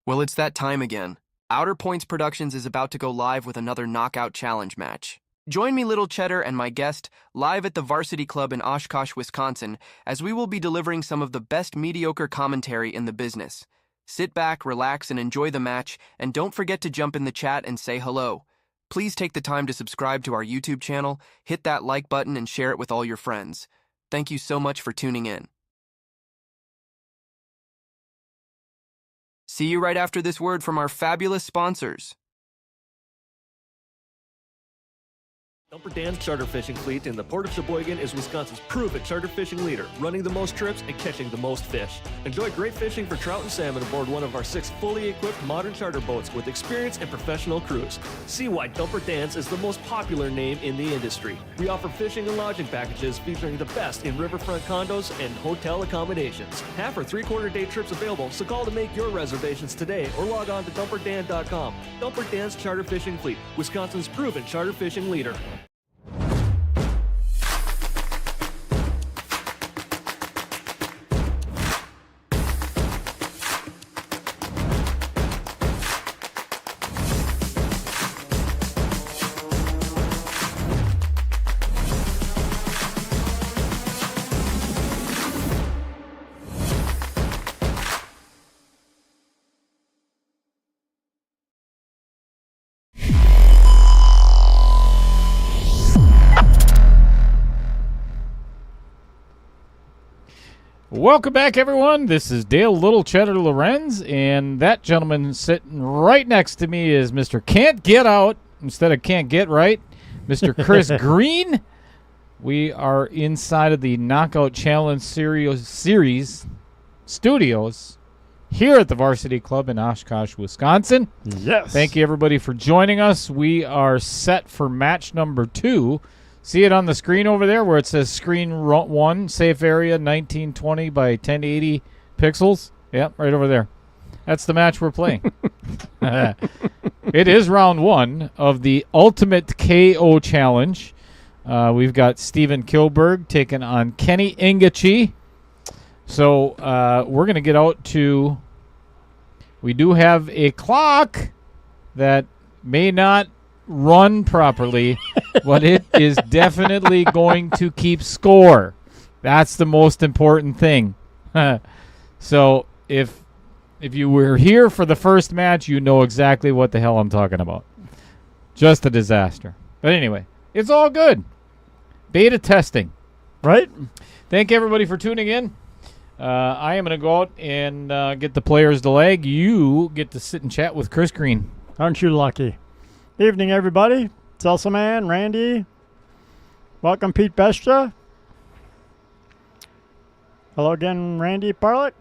Well, it's that time again. Outer Points Productions is about to go live with another Knockout Challenge match. Join me, Little Cheddar, and my guest live at the Varsity Club in Oshkosh, Wisconsin, as we will be delivering some of the best mediocre commentary in the business. Sit back, relax, and enjoy the match, and don't forget to jump in the chat and say hello. Please take the time to subscribe to our YouTube channel, hit that like button, and share it with all your friends. Thank you so much for tuning in. See you right after this word from our fabulous sponsors. Dumper Dan's charter fishing fleet in the Port of Sheboygan is Wisconsin's proven charter fishing leader, running the most trips and catching the most fish. Enjoy great fishing for trout and salmon aboard one of our 6 fully equipped modern charter boats with experience and professional crews. See why Dumper Dan's is the most popular name in the industry. We offer fishing and lodging packages featuring the best in riverfront condos and hotel accommodations. Half or 3/4 day trips available, so call to make your reservations today or log on to dumperdan.com. Dumper Dan's charter fishing fleet, Wisconsin's proven charter fishing leader. Welcome back, everyone. This is Dale Little Cheddar Lorenz, and that gentleman sitting right next to me is Mr. Can't Get Out instead of Can't Get Right, Mr. Chris Green. We are inside of the Knockout Challenge series studios here at the Varsity Club in Oshkosh, Wisconsin. Yes. Thank you, everybody, for joining us. We are set for match number 2. See it on the screen over there where it says screen 1, safe area, 1920 by 1080 pixels. Yep, right over there. That's the match we're playing. It is round 1 of the Ultimate KO Challenge. We've got Stephen Kilburg taking on Kenny Engichy. So we're going to get out to... We do have a clock that may not run properly, but it is definitely going to keep score. That's the most important thing. So if you were here for the first match, you know exactly what the hell I'm talking about. Just a disaster. But anyway, it's all good. Beta testing, right? Thank everybody for tuning in. I am going to go out and get the players to leg. You get to sit and chat with Chris Green. Aren't you lucky? Evening, everybody. Salsa Man, Randy. Welcome, Pete Bestra. Hello again, Randy Parlick.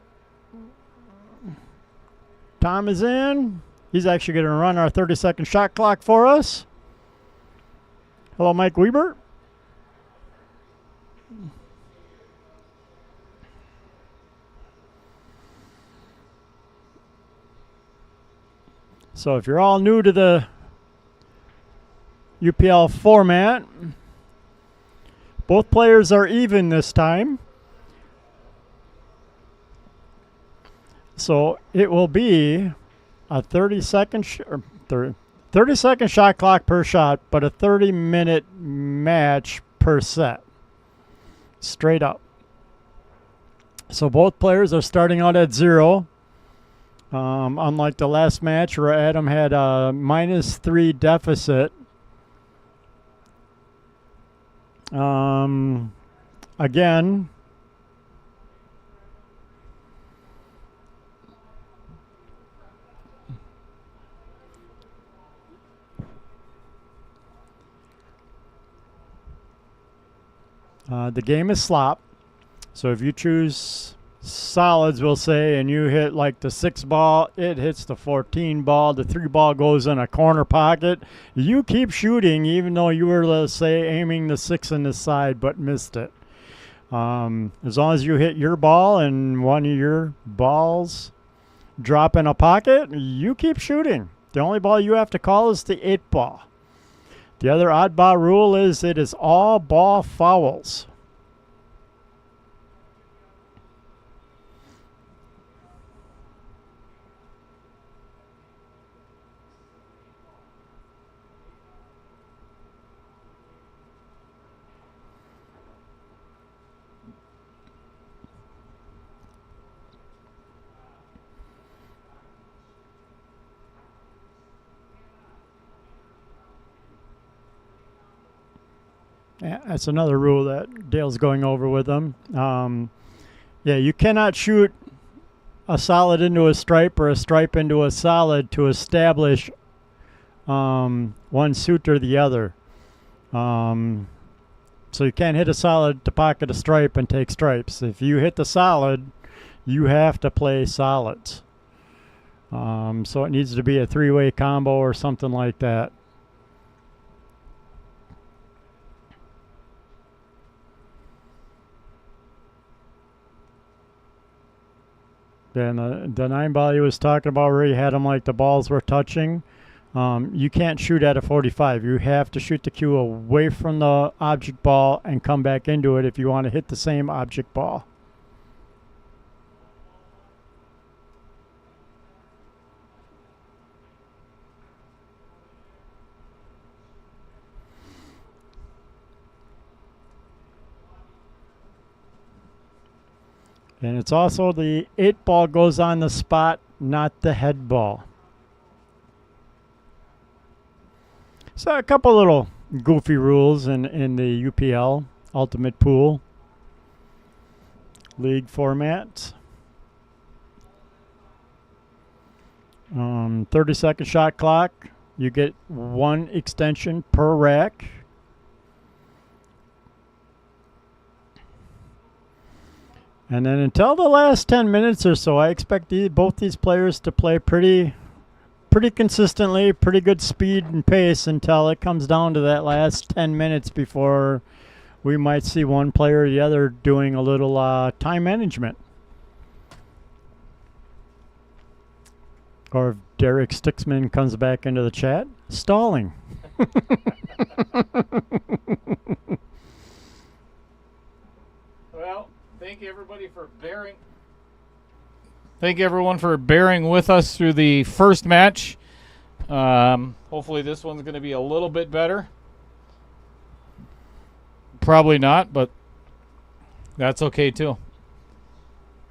Tom is in. He's actually going to run our 30-second shot clock for us. Hello, Mike Weber. So if you're all new to the UPL format, both players are even this time. So it will be a 30-second 30-second shot clock per shot, but a 30-minute match per set. Straight up. So both players are starting out at 0. Unlike the last match where Adam had a -3 deficit. Again, the game is slop. So if you choose solids, we'll say, and you hit like the 6 ball, it hits the 14 ball, the 3 ball goes in a corner pocket. You keep shooting even though you were, let's say, aiming the 6 in the side but missed it. As long as you hit your ball and one of your balls drop in a pocket, you keep shooting. The only ball you have to call is the 8 ball. The other oddball rule is it is all ball fouls. Yeah, that's another rule that Dale's going over with them. Yeah, you cannot shoot a solid into a stripe or a stripe into a solid to establish one suit or the other. So you can't hit a solid to pocket a stripe and take stripes. If you hit the solid, you have to play solids. So it needs to be a three-way combo or something like that. Then the 9-ball he was talking about where he had them like the balls were touching. You can't shoot at a 45. You have to shoot the cue away from the object ball and come back into it if you want to hit the same object ball. And it's also the 8-ball goes on the spot, not the head ball. So a couple little goofy rules in the UPL Ultimate Pool League format. 30-second shot clock. You get 1 extension per rack. And then until the last 10 minutes or so, I expect both these players to play pretty consistently, pretty good speed and pace until it comes down to that last 10 minutes before we might see one player or the other doing a little time management. Or if Derek Sticksman comes back into the chat, stalling. Well, thank you everybody for bearing. Thank you everyone for bearing with us through the first match. Hopefully this one's going to be a little bit better. Probably not, but that's okay too.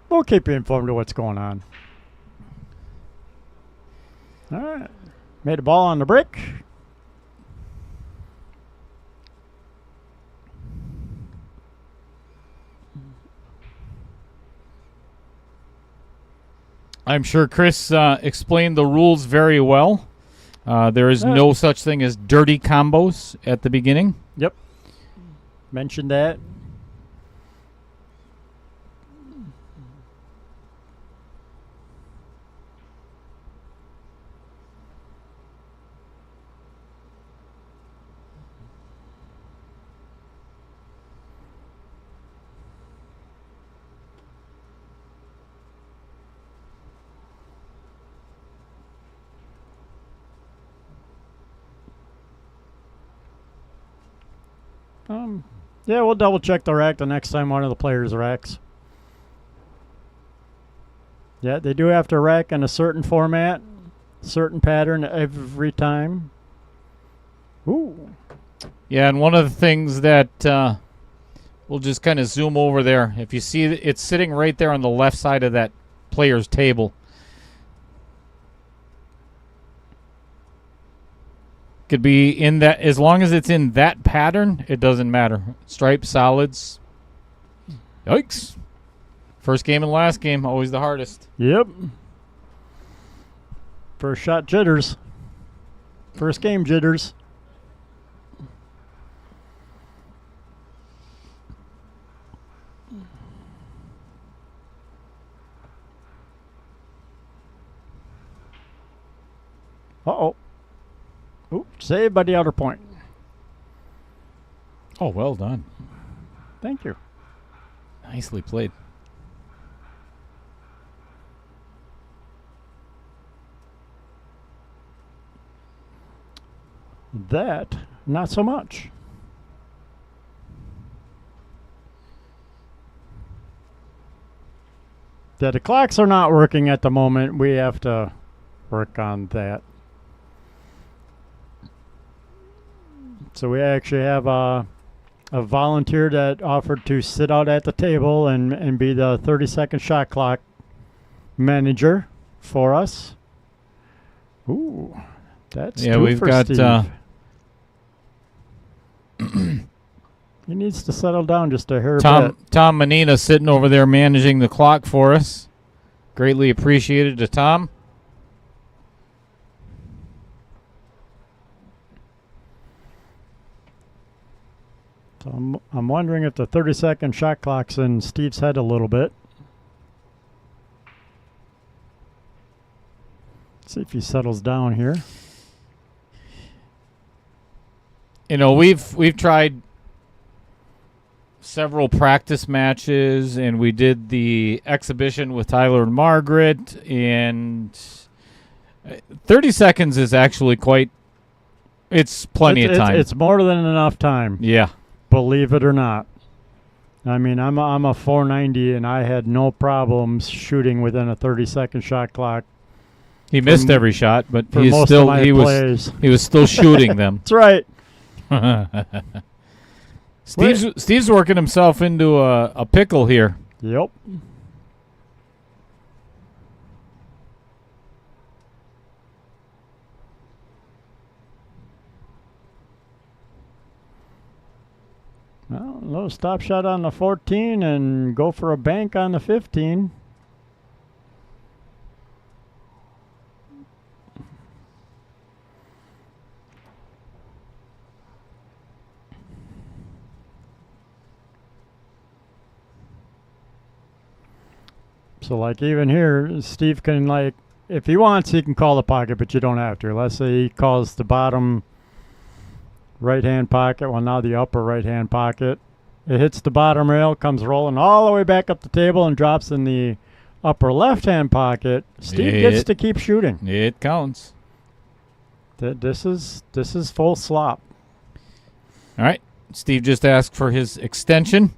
We'll keep you informed of what's going on. All right. Made a ball on the brick. I'm sure Chris explained the rules very well. There is no such thing as dirty combos at the beginning. Yep. Mentioned that. Yeah, we'll double check the rack the next time one of the players racks. Yeah, they do have to rack in a certain format, certain pattern every time. Ooh. Yeah, and one of the things that we'll just kind of zoom over there. If you see it's sitting right there on the left side of that player's table. Could be in that, as long as it's in that pattern, it doesn't matter. Stripes, solids. Yikes. First game and last game, always the hardest. Yep. First shot jitters. First game jitters. Uh-oh. Oop, saved by the outer point. Oh, well done. Thank you. Nicely played. That, not so much. Yeah, the clocks are not working at the moment. We have to work on that. So we actually have a volunteer that offered to sit out at the table and be the 30-second shot clock manager for us. Ooh, that's yeah. two We've for got Steve. He needs to settle down just a hair Tom bit. Menina sitting over there managing the clock for us. Greatly appreciated to Tom. So I'm wondering if the 30-second shot clock's in Steve's head a little bit. See if he settles down here. You know, we've tried several practice matches, and we did the exhibition with Tyler and Margaret, and 30 seconds is actually it's plenty of time. It's more than enough time. Yeah. Believe it or not. I mean, I'm a 490, and I had no problems shooting within a 30-second shot clock. He missed every shot, but he was still shooting them. That's right. Steve's working himself into a pickle here. Yep. Well, a little stop shot on the 14 and go for a bank on the 15. So, like, even here, Steve can, like, if he wants, he can call the pocket, but you don't have to. Let's say he calls the bottom right-hand pocket. Well, now the upper right-hand pocket. It hits the bottom rail, comes rolling all the way back up the table, and drops in the upper left-hand pocket. Steve gets to keep shooting. It counts. This is full slop. All right. Steve just asked for his extension.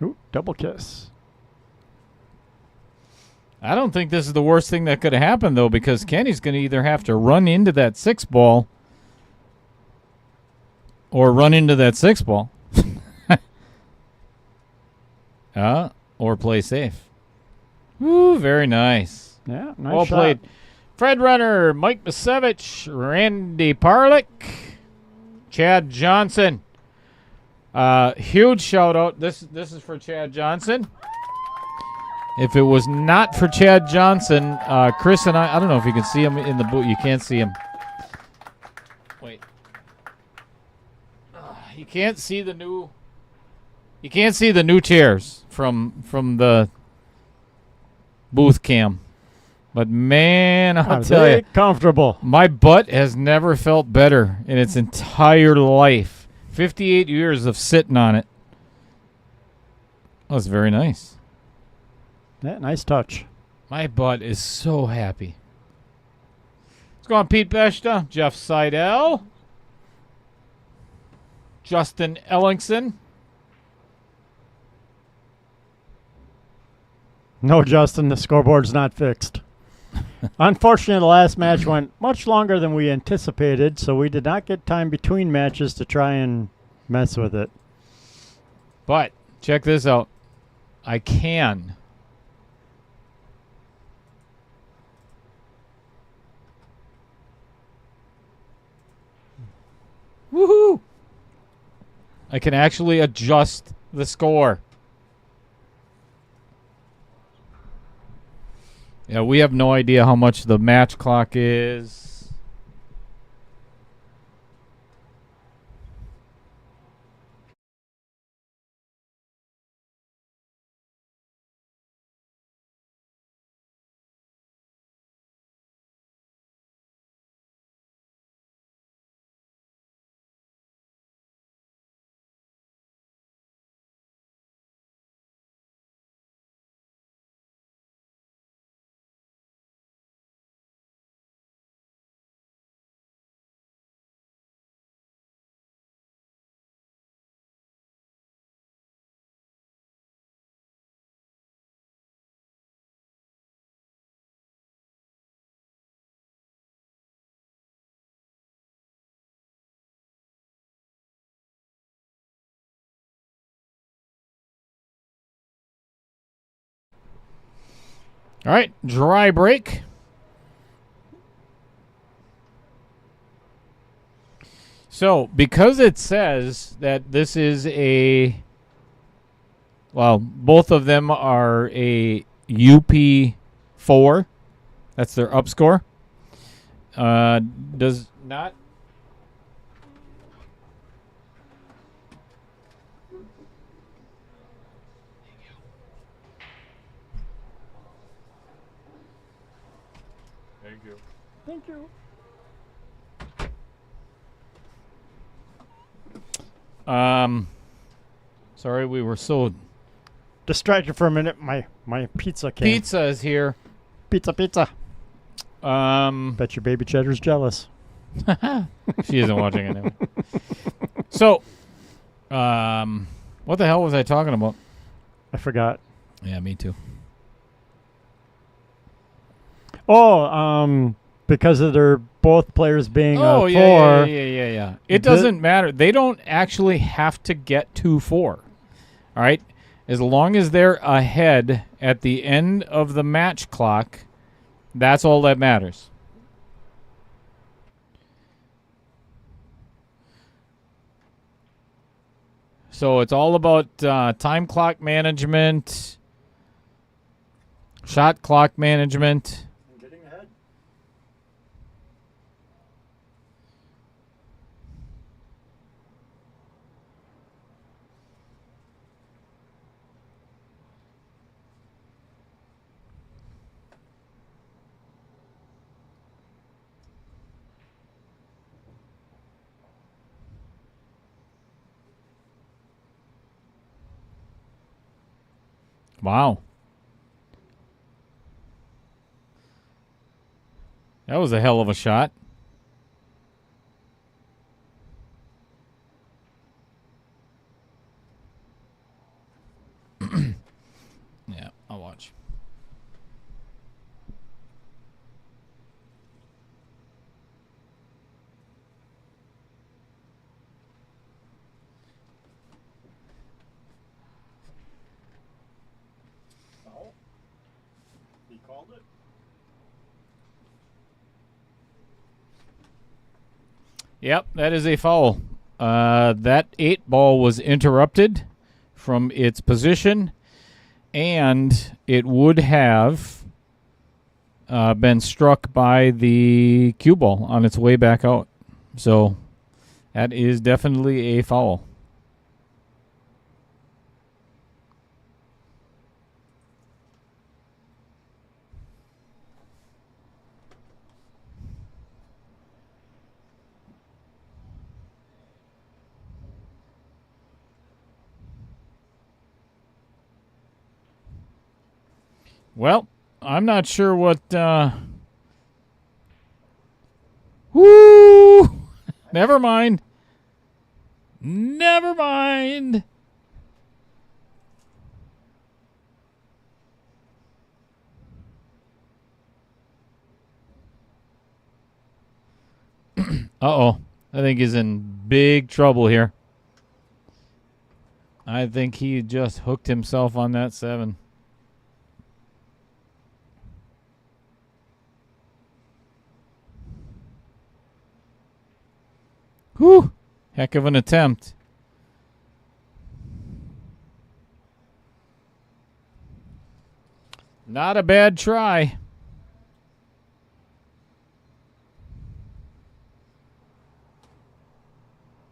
Ooh, double kiss. I don't think this is the worst thing that could have happened, though, because Kenny's going to either have to run into that 6 ball or run into that 6 ball. Or play safe. Ooh, very nice. Yeah, nice well shot. played. Fred Runner, Mike Misevich, Randy Parlick, Chad Johnson. Huge shout out. This is for Chad Johnson. If it was not for Chad Johnson, Chris and I don't know if you can see him in the booth. You can't see him. Wait. You can't see the new chairs from the booth cam. But man, I'll tell you, comfortable. my butt has never felt better in its entire life. 58 years of sitting on it. That was very nice. Yeah, nice touch. My butt is so happy. Let's go on Pete Beshta, Jeff Seidel, Justin Ellingson. No, Justin, the scoreboard's not fixed. Unfortunately, the last match went much longer than we anticipated, so we did not get time between matches to try and mess with it. But check this out. I can. Woohoo! I can actually adjust the score. Yeah, we have no idea how much the match clock is. All right, dry break. So, because it says that this is both of them are a UP4. That's their up score. Does not. Thank you. Thank you. Sorry, we were so. Distracted for a minute. My pizza came. Pizza is here. Pizza. Bet Bet your baby Cheddar's jealous. she isn't watching anyway. So, what the hell was I talking about? I forgot. Yeah, me too. Oh, because of their both players being Oh, a yeah, 4. yeah. It doesn't matter. They don't actually have to get 2-4. All right? As long as they're ahead at the end of the match clock, that's all that matters. So it's all about time clock management, shot clock management. Getting ahead. Wow. That was a hell of a shot. Yeah, I'll watch. No. He called it. Yep, that is a foul. That 8 ball was interrupted from its position, and it would have been struck by the cue ball on its way back out. So that is definitely a foul. Well, I'm not sure what. Woo! Never mind. Never mind. Uh-oh. I think he's in big trouble here. I think he just hooked himself on that 7. Whew. Heck of an attempt. Not a bad try.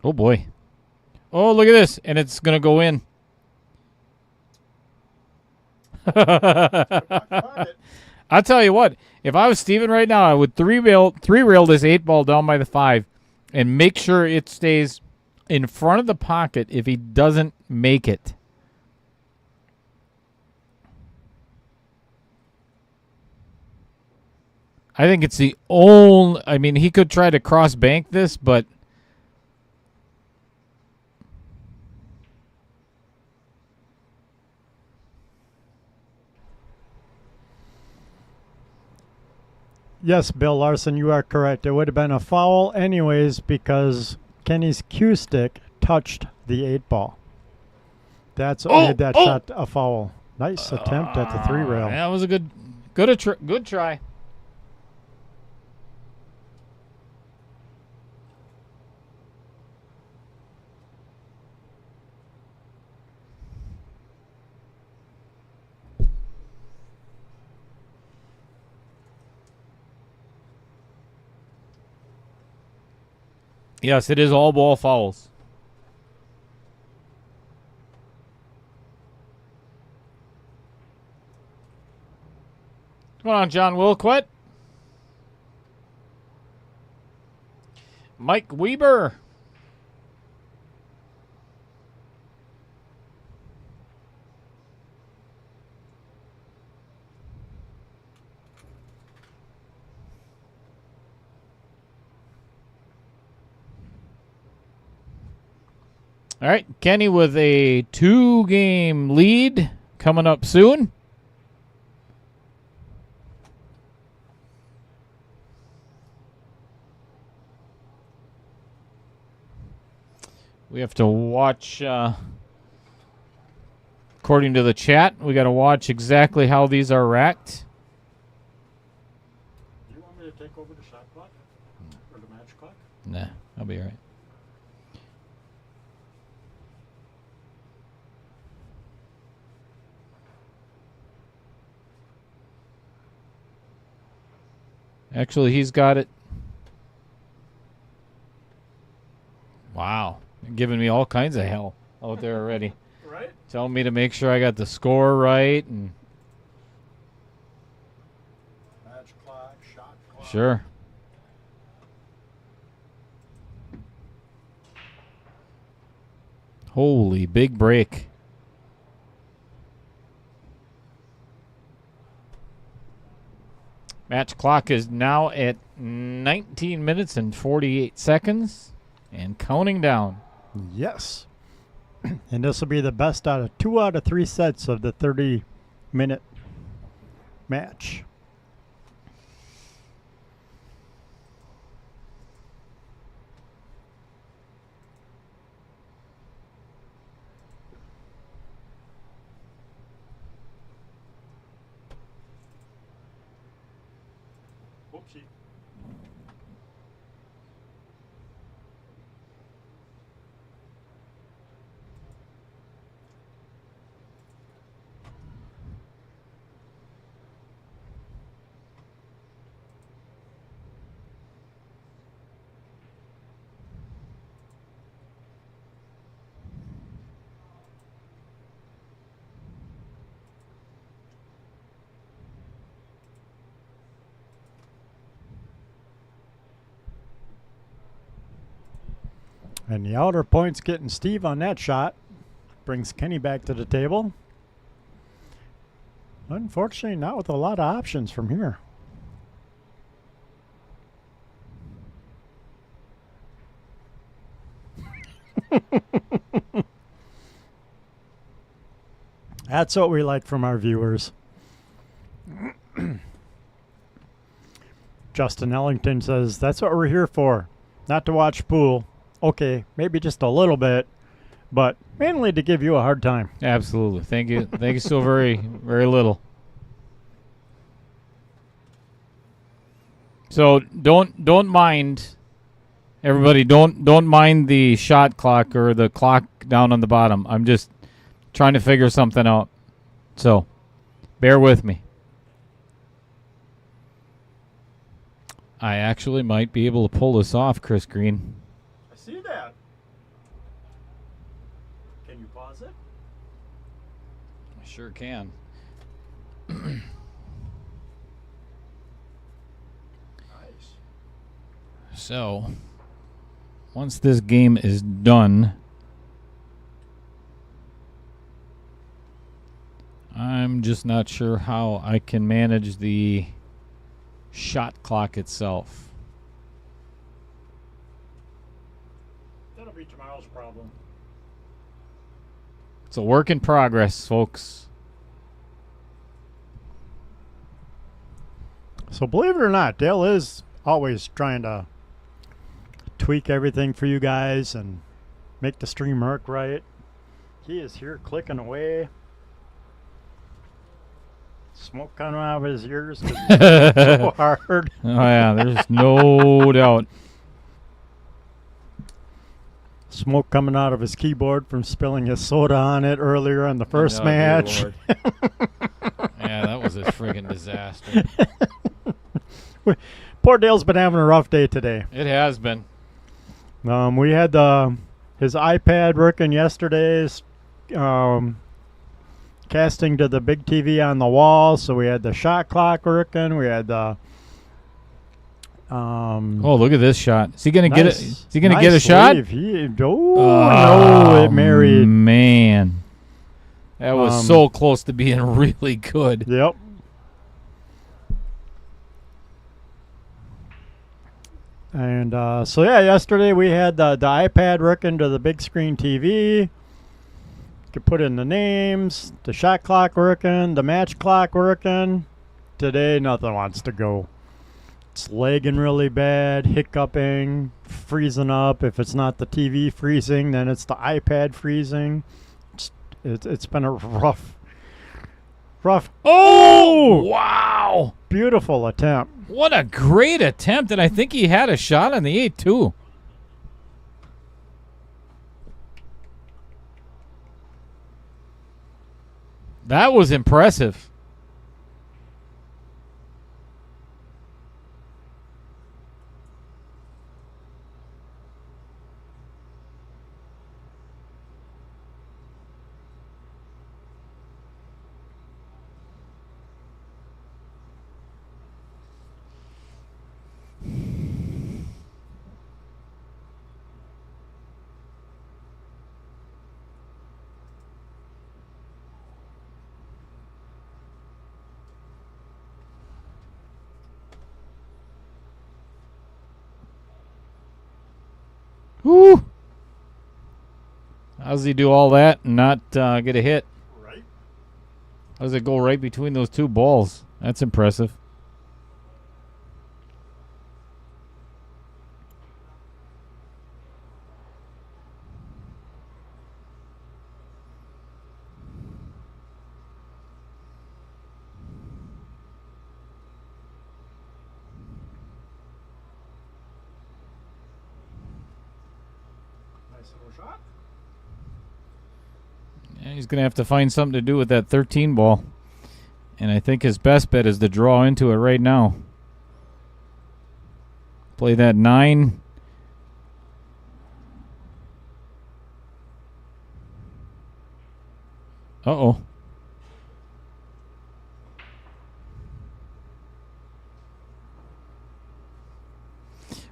Oh, boy. Oh, look at this. And it's going to go in. I'll tell you what. If I was Steven right now, I would three-rail this 8 ball down by the 5 and make sure it stays in front of the pocket if he doesn't make it. I think it's the only... I mean, he could try to cross-bank this, but... Yes, Bill Larson, you are correct. It would have been a foul anyways because Kenny's cue stick touched the 8 ball. That's what made that shot a foul. Nice attempt at the 3 rail. That was a good... Good try. Yes, it is all ball fouls. What's going on, John Wilquet? Mike Weber. All right, Kenny with a 2-game lead coming up soon. We have to watch, according to the chat, we got to watch exactly how these are racked. Do you want me to take over the shot clock or the match clock? Nah, I'll be all right. Actually, he's got it. Wow. You're giving me all kinds of hell out there already. Right? Telling me to make sure I got the score right. And Match clock, shot clock. sure. Holy big break. Match clock is now at 19 minutes and 48 seconds and counting down. Yes. And this will be the best out of 2 out of 3 sets of the 30-minute match. Oopsie. And the outer point's getting Steve on that shot. Brings Kenny back to the table. Unfortunately, not with a lot of options from here. That's what we like from our viewers. Justin Ellington says, that's what we're here for. Not to watch pool. Okay, maybe just a little bit, but mainly to give you a hard time. Absolutely. Thank you. Thank you so very, very little. So don't mind, everybody. Don't mind the shot clock or the clock down on the bottom. I'm just trying to figure something out. So bear with me. I actually might be able to pull this off, Chris Green. I see that. Can you pause it? I sure can. Nice. So, once this game is done, I'm just not sure how I can manage the shot clock itself. That'll be tomorrow's problem. It's a work in progress, folks. So believe it or not, Dale is always trying to tweak everything for you guys and make the stream work right. He is here clicking away. Smoke coming out of his ears 'cause he's so hard. Oh, yeah, there's no doubt. Smoke coming out of his keyboard from spilling his soda on it earlier in the first Oh, dear match. Lord. Yeah, that was a friggin' disaster. Poor Dale's been having a rough day today. It has been. We had his iPad working yesterday's, casting to the big TV on the wall. So we had the shot clock working. We had the. Oh, look at this shot. Is he gonna get it? Is he gonna get a nice shot? leave. No, it married. Man, that was so close to being really good. Yep. And so yeah, yesterday we had the iPad working to the big screen TV. Could put in the names, the shot clock working, the match clock working. Today nothing wants to go. It's lagging really bad, hiccuping, freezing up. If it's not the TV freezing, then it's the iPad freezing. It's been a rough. Oh! Wow! Beautiful attempt. What a great attempt, and I think he had a shot on the 8 too. That was impressive. Woo! How does he do all that and not get a hit? Right. How does it go right between those two balls? That's impressive. Nice little shot. Yeah, he's going to have to find something to do with that 13 ball. And I think his best bet is to draw into it right now. Play that 9. Uh-oh.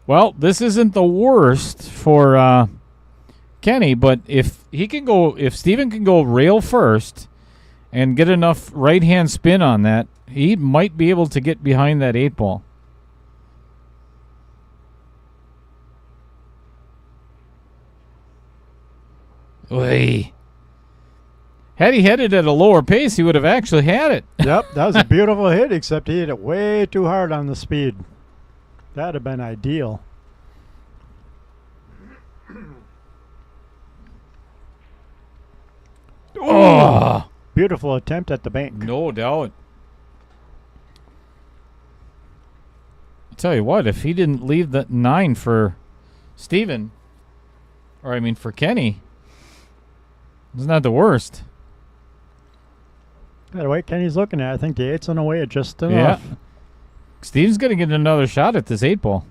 Well, this isn't the worst for Kenny, but if Steven can go rail first and get enough right-hand spin on that, he might be able to get behind that 8 ball. Oy. Had he headed at a lower pace, he would have actually had it. Yep, that was a beautiful hit, except he hit it way too hard on the speed. That'd have been ideal. Oh, Beautiful attempt at the bank. no doubt. I'll tell you what, if he didn't leave the 9 for Steven, or I mean for Kenny, it's not the worst. By the way, Kenny's looking at it. I think the 8's in the way just enough. Yeah. Steven's going to get another shot at this 8 ball.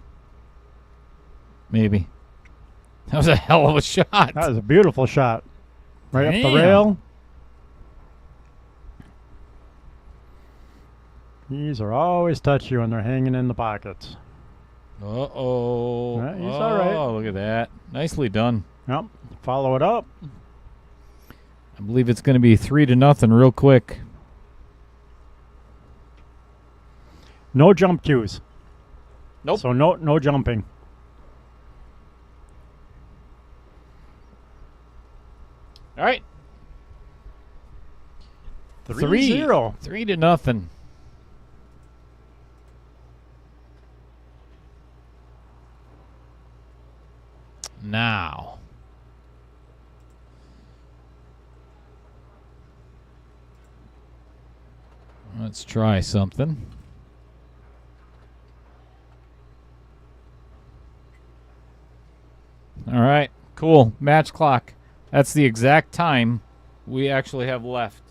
Maybe. That was a hell of a shot. That was a beautiful shot. Right up Damn. the rail. These are always touchy when they're hanging in the pockets. Uh-oh. Yeah, he's all right. Oh, look at that. Nicely done. Yep. Follow it up. I believe it's going to be 3-0 real quick. No jump cues. Nope. So no jumping. All right. 3-0. 3-0. Now. Let's try something. All right, cool. Match clock. That's the exact time we actually have left.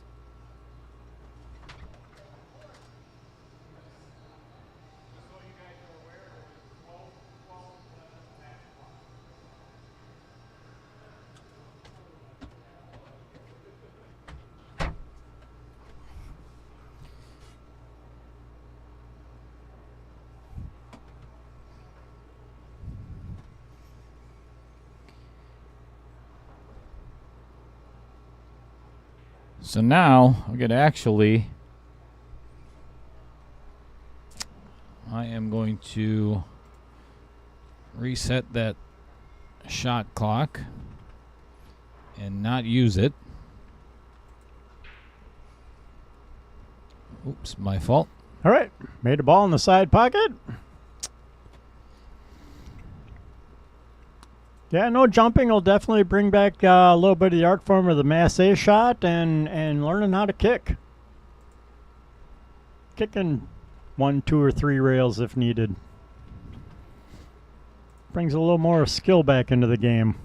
So now I'm going to I am going to reset that shot clock and not use it. Oops, my fault. All right. Made a ball in the side pocket. Yeah, no, jumping will definitely bring back a little bit of the art form of the masse shot and learning how to kick. Kicking 1, 2, or 3 rails if needed. Brings a little more skill back into the game.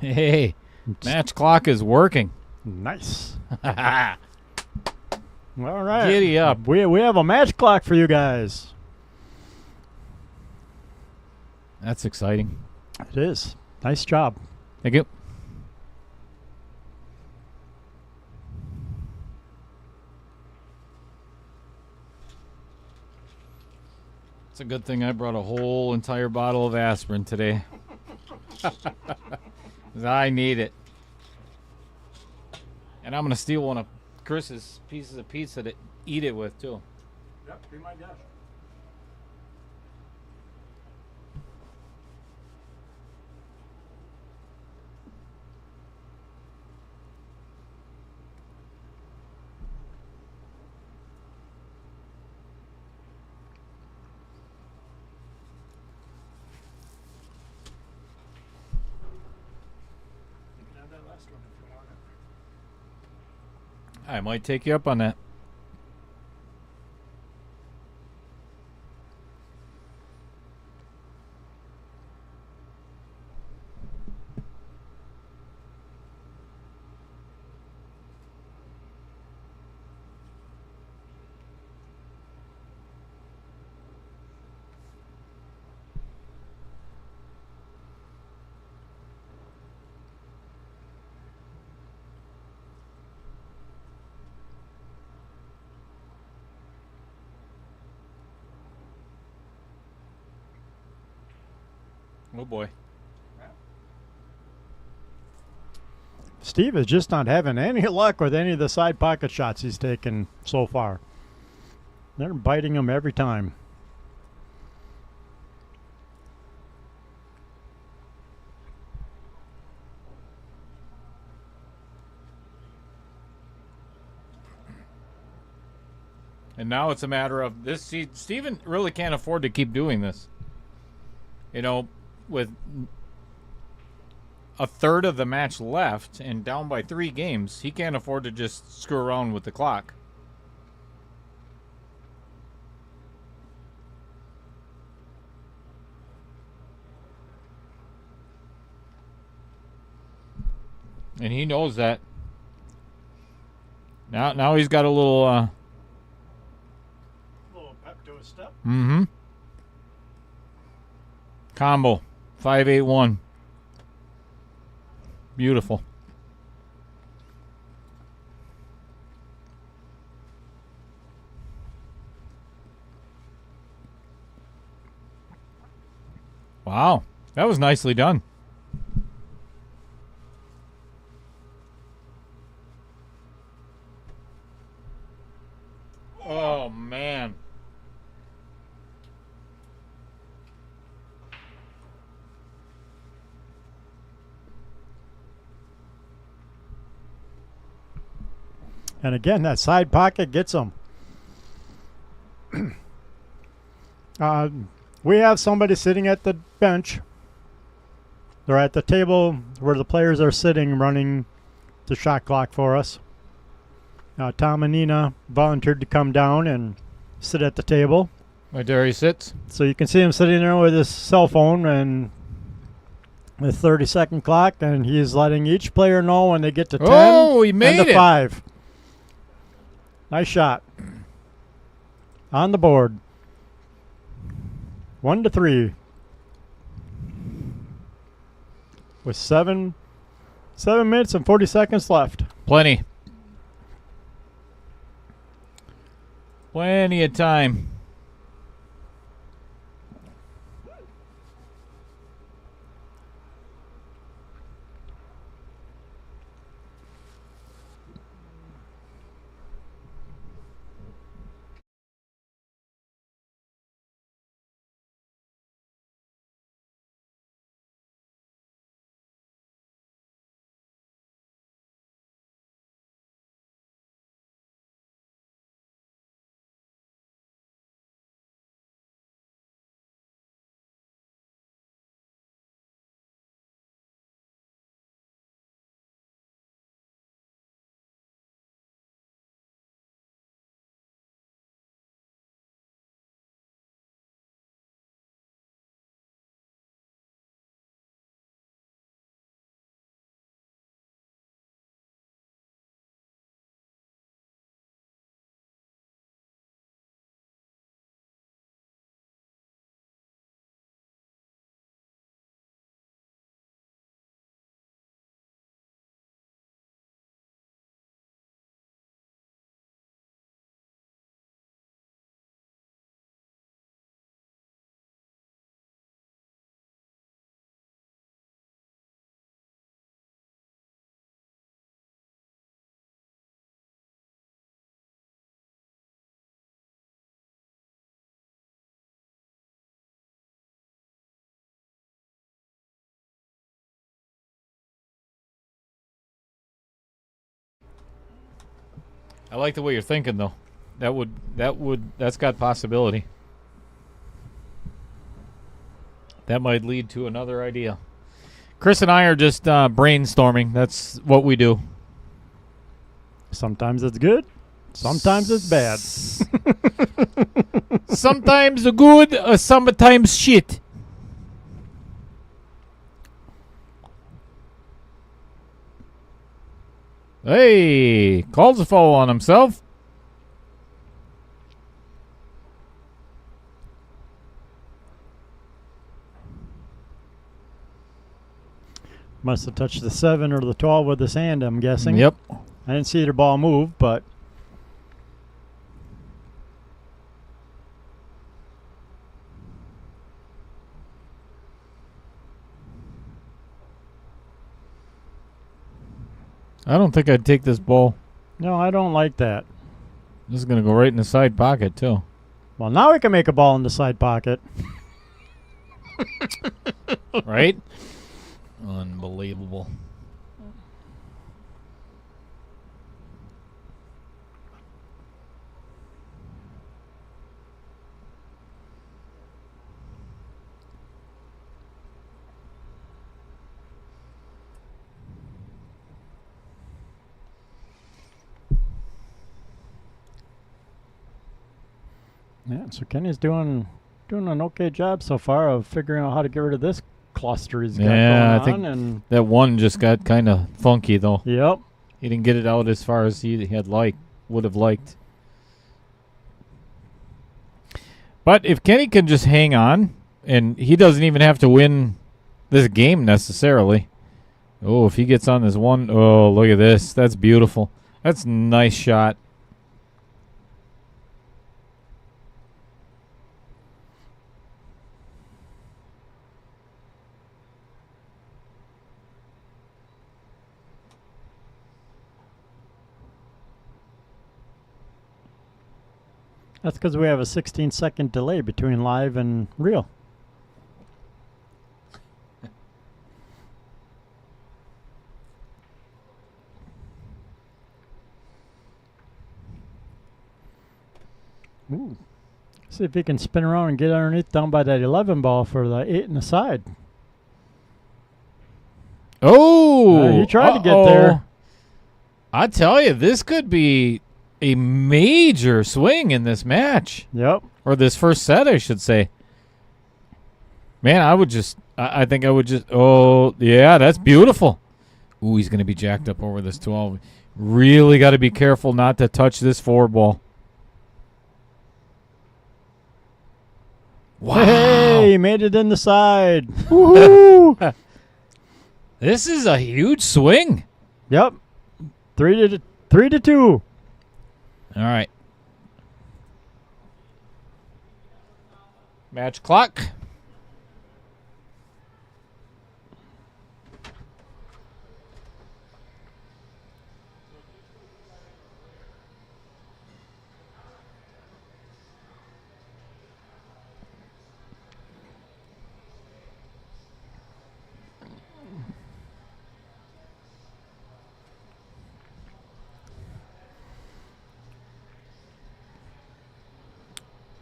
Hey, match clock is working. Nice. All right. Giddy up. We have a match clock for you guys. That's exciting. It is. Nice job. Thank you. It's a good thing I brought a whole entire bottle of aspirin today. 'Cause I need it. And I'm going to steal one of Chris's pieces of pizza to eat it with, too. Yep, be my guest. You can have that last one if you want it. I might take you up on that. Oh boy. Steve is just not having any luck with any of the side pocket shots he's taken so far. They're biting him every time. And now it's a matter of this. See, Steven really can't afford to keep doing this. You know, with a third of the match left and down by 3 games, he can't afford to just screw around with the clock. And he knows that. Now he's got a little pep to his step. Combo 581. Beautiful. Wow, that was nicely done. Oh man. And again, that side pocket gets him. We have somebody sitting at the bench They're at the table where the players are sitting, running the shot clock for us. Tom and Nina volunteered to come down and sit at the table. Right there he sits. So you can see him sitting there with his cell phone and the 30-second clock, and he's letting each player know when they get to 10 Oh, he made and to it. 5. Nice shot. On the board. 1 to 3. With 7 minutes and 40 seconds left. Plenty of time. I like the way you're thinking, though. That's got possibility. That might lead to another idea. Chris and I are just brainstorming. That's what we do. Sometimes it's good. Sometimes it's bad. Sometimes good, sometimes shit. Hey, calls a foul on himself. Must have touched the 7 or the 12 with his hand, I'm guessing. Yep. I didn't see the ball move, but I don't think I'd take this ball. no, I don't like that. This is going to go right in the side pocket, too. Well, now we can make a ball in the side pocket. Right? Unbelievable. Yeah, so Kenny's doing an okay job so far of figuring out how to get rid of this cluster he's got Yeah, going I think on. And that one just got kind of funky, though. yep. He didn't get it out as far as he would have liked. But if Kenny can just hang on, and he doesn't even have to win this game necessarily. Oh, if he gets on this one, oh, look at this. That's beautiful. That's a nice shot. That's because we have a 16-second delay between live and real. Ooh. See if he can spin around and get underneath down by that 11 ball for the 8 in the side. Oh, he tried to get there. I tell you, this could be a major swing in this match. Yep. Or this first set, I should say. Man, I think I would just, oh, yeah, that's beautiful. Ooh, he's going to be jacked up over this 12. Really got to be careful not to touch this 4-ball. Wow. Hey, he made it in the side. Woohoo! This is a huge swing. Yep. 3-2. All right. Match clock.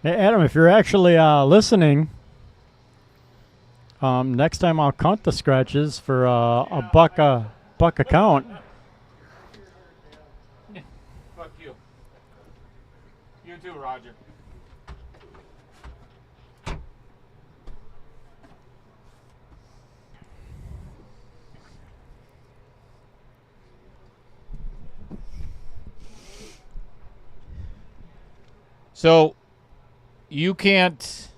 Hey, Adam, if you're actually listening, next time I'll count the scratches for a buck a count. Fuck you. You too, Roger. So, you can't.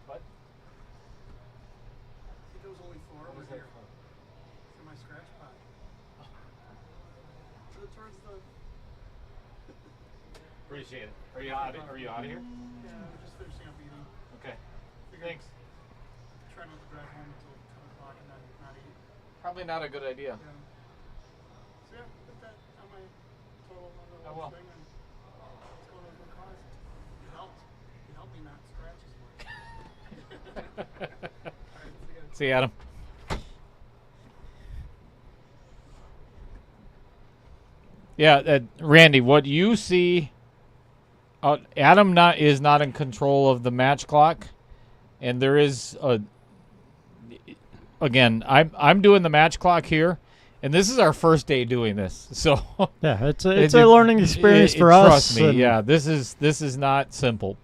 What? There was only 4 over here. For my scratch pad. So towards the. Appreciate it. Are you out of here? Yeah, we're just finishing up eating. Okay. Thanks. Try not to drive home until 10 o'clock and then not eat. Probably not a good idea. Yeah. So yeah, put that on my total on the I will. thing and what's going on with cars. It helped. It helped me not scratch as much. Alright, see you guys. See you, Adam. Yeah, Randy, what you see, Adam is not in control of the match clock, and there is a. Again, I'm doing the match clock here, and this is our first day doing this, so Yeah, it's a learning experience for us. Trust me, yeah, this is not simple.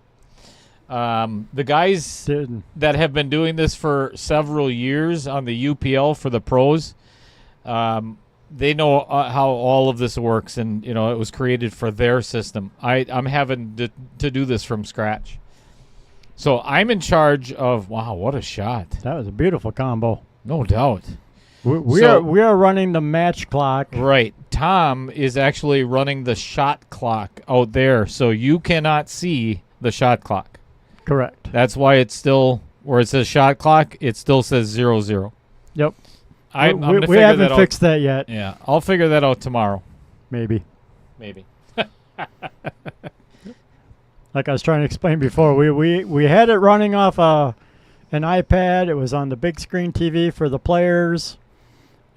The guys that have been doing this for several years on the UPL for the pros, they know how all of this works, and it was created for their system. I'm having to do this from scratch. So I'm in charge of. Wow, what a shot! That was a beautiful combo. No doubt. We are running the match clock. Right. Tom is actually running the shot clock out there, so you cannot see the shot clock. Correct. That's why it's still where it says shot clock. It still says 0-0. Yep. We haven't fixed that yet. Yeah, I'll figure that out tomorrow. Maybe. Like I was trying to explain before, we had it running off an iPad. It was on the big screen TV for the players,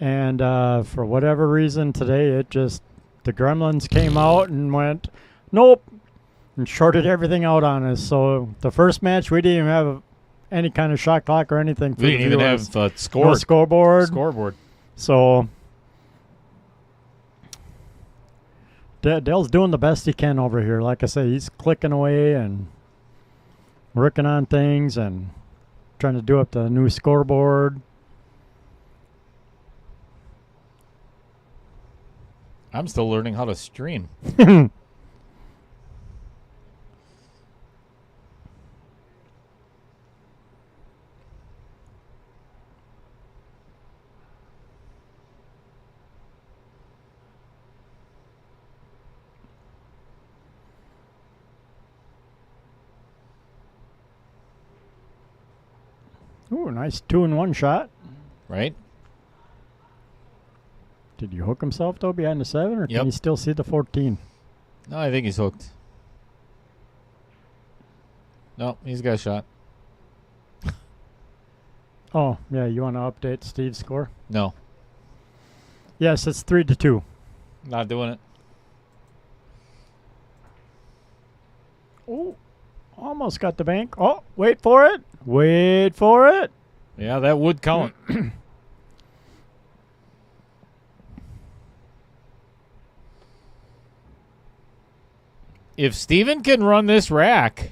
and for whatever reason today, the gremlins came out and went, nope, and shorted everything out on us. So the first match, we didn't even have any kind of shot clock or anything. For we didn't even have no scoreboard. So Dale's doing the best he can over here. Like I say, he's clicking away and working on things and trying to do up the new scoreboard. I'm still learning how to stream. Ooh, nice 2-in-1 shot. Right? Did you hook himself, though, behind the 7, or Yep. can you still see the 14? No, I think he's hooked. No, he's got a shot. Oh, yeah, you want to update Steve's score? No, Yes, it's 3-2. not doing it. Oh, almost got the bank. Oh, wait for it. Wait for it. Yeah, that would count. If Steven can run this rack,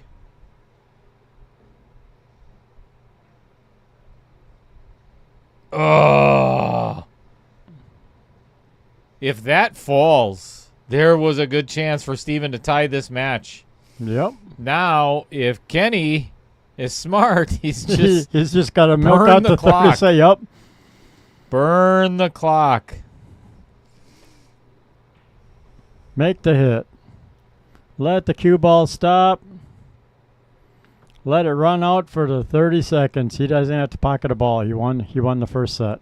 if that falls, there was a good chance for Steven to tie this match. Yep. Now, if Kenny is smart, he's just got to milk burn out the the clock. 30 say, yep. Burn the clock. Make the hit. Let the cue ball stop. Let it run out for the 30 seconds. He doesn't have to pocket a ball. He won the first set.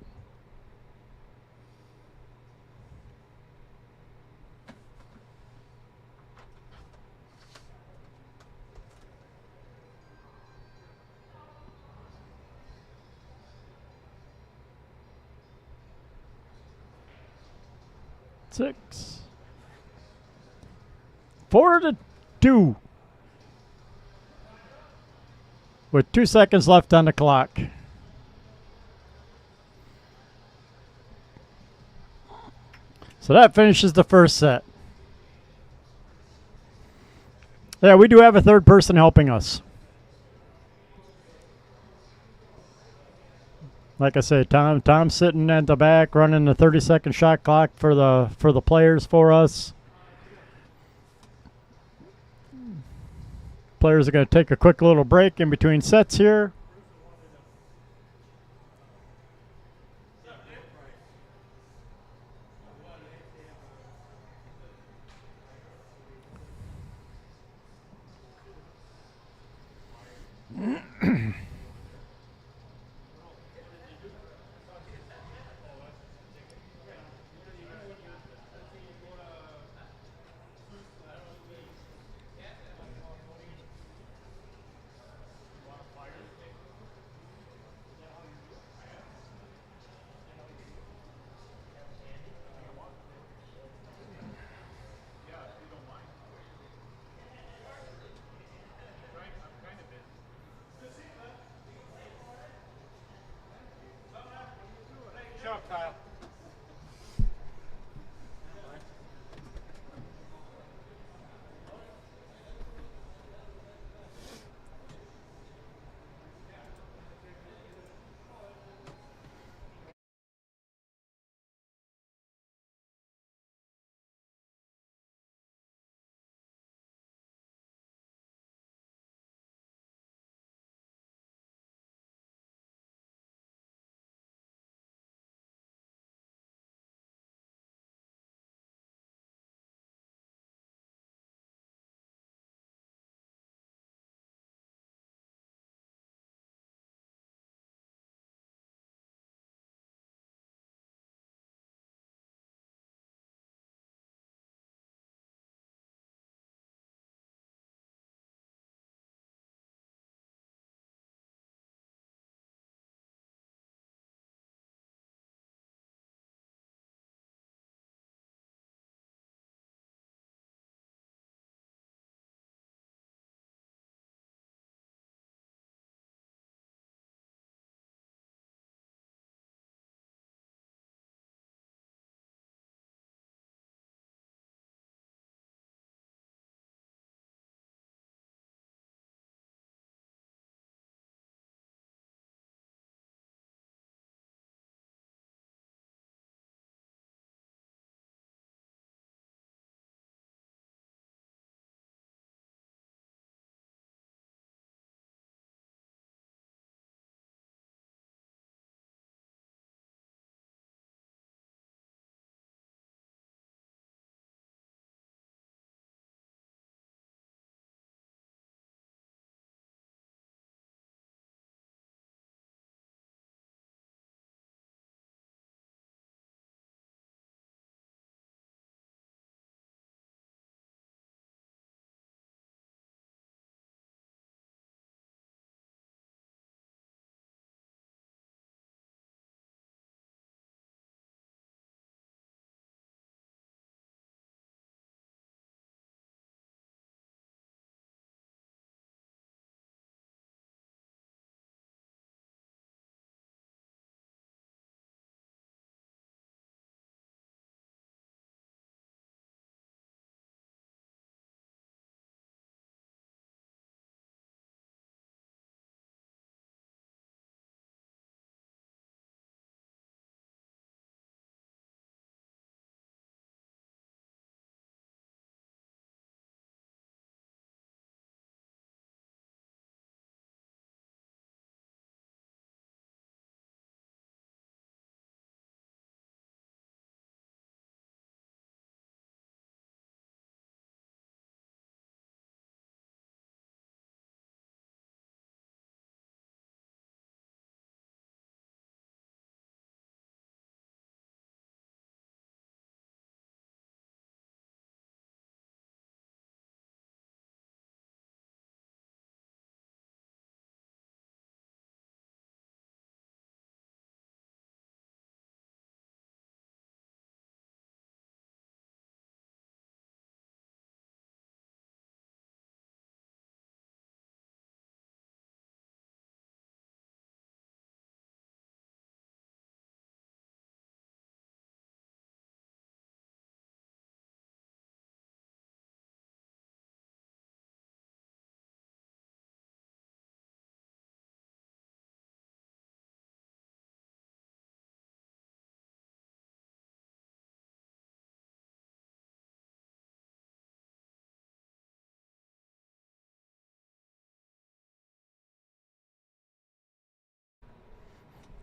Six. 4-2. With 2 seconds left on the clock. So that finishes the first set. Yeah, we do have a third person helping us. Like I say, Tom's sitting at the back running the 30-second shot clock for the players for us. Players are going to take a quick little break in between sets here.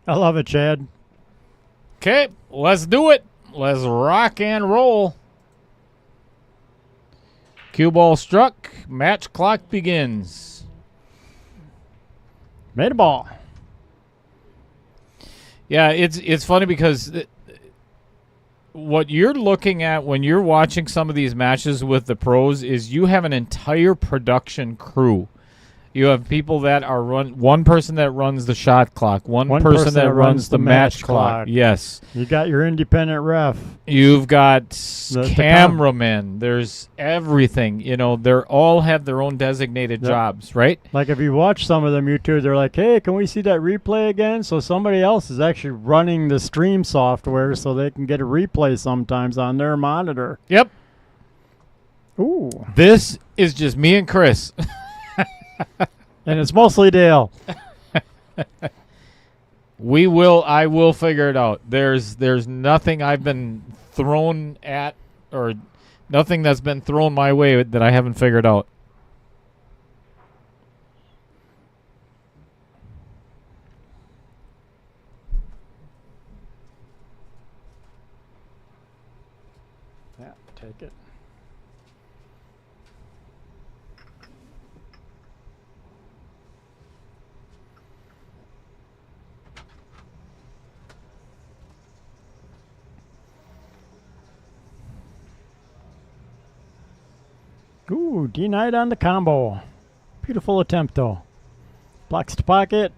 I love it, Chad. Okay, let's do it. Let's rock and roll. Cue ball struck. Match clock begins. Made a ball. Yeah, it's funny because what you're looking at when you're watching some of these matches with the pros is you have an entire production crew. You have people that are one person that runs the shot clock, one person that runs the match clock. Yes. You got your independent ref. You've got The cameramen. There's everything. You know, they all have their own designated jobs, right? Like if you watch some of them YouTube, they're like, hey, can we see that replay again? So somebody else is actually running the stream software so they can get a replay sometimes on their monitor. Yep. Ooh. This is just me and Chris. And it's mostly Dale. I will figure it out. There's nothing I've been thrown at or nothing that's been thrown my way that I haven't figured out. Yeah, take it. Ooh, denied on the combo. Beautiful attempt, though. Blocks the pocket.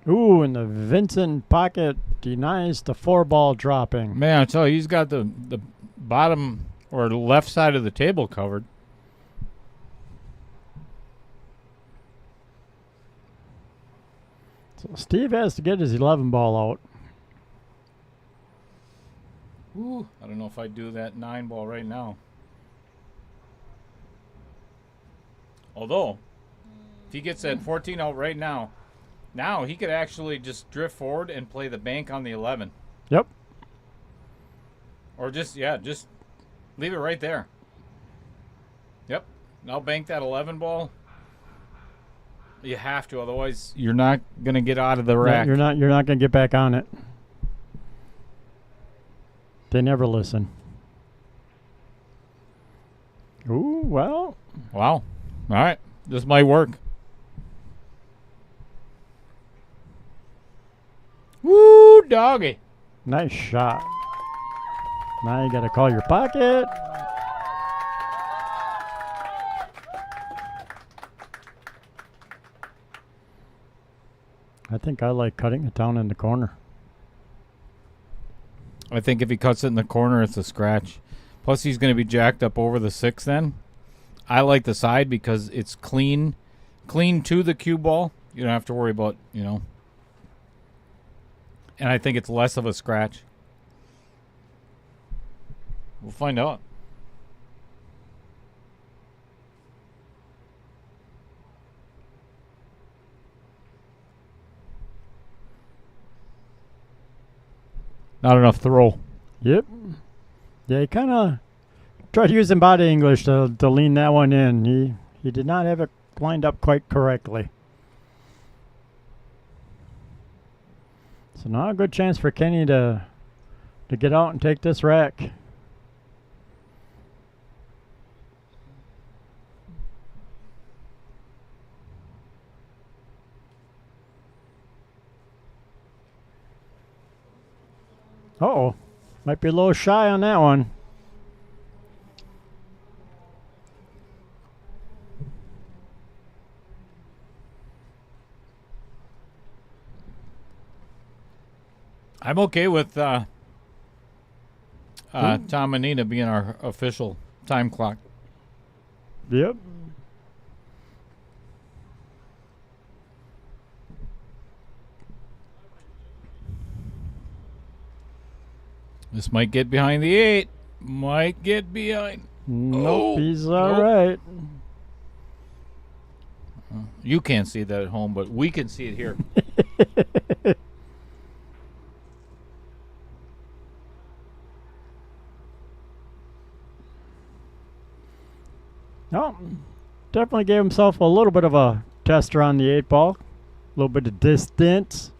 Ooh, and the Vincent pocket denies the 4-ball dropping. Man, I tell you, he's got the bottom or the left side of the table covered. So Steve has to get his 11-ball out. Ooh, I don't know if I'd do that 9-ball right now. Although, if he gets that 14 out right now he could actually just drift forward and play the bank on the 11. Yep. Or just leave it right there. Yep. Now bank that 11 ball. You have to, otherwise you're not going to get out of the rack. You're not going to get back on it. They never listen. Ooh, well. Wow. All right. This might work. Woo, doggy. Nice shot. Now you got to call your pocket. I think I like cutting it down in the corner. I think if he cuts it in the corner, it's a scratch. Plus, he's going to be jacked up over the 6 then. I like the side because it's clean to the cue ball. You don't have to worry about, And I think it's less of a scratch. We'll find out. Not enough throw. Yep. Yeah, he kind of tried using body English to lean that one in. He did not have it lined up quite correctly. So now a good chance for Kenny to get out and take this rack. Uh-oh. Might be a little shy on that one. I'm okay with Tom and Nina being our official time clock. Yep. This might get behind the 8. Might get behind. Nope, he's all right. You can't see that at home, but we can see it here. No, definitely gave himself a little bit of a tester on the 8 ball. A little bit of distance.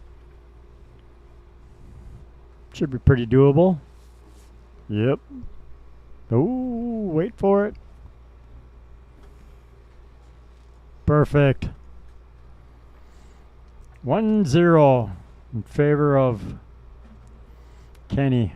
Should be pretty doable. Yep. Ooh, wait for it. Perfect. 1-0 in favor of Kenny.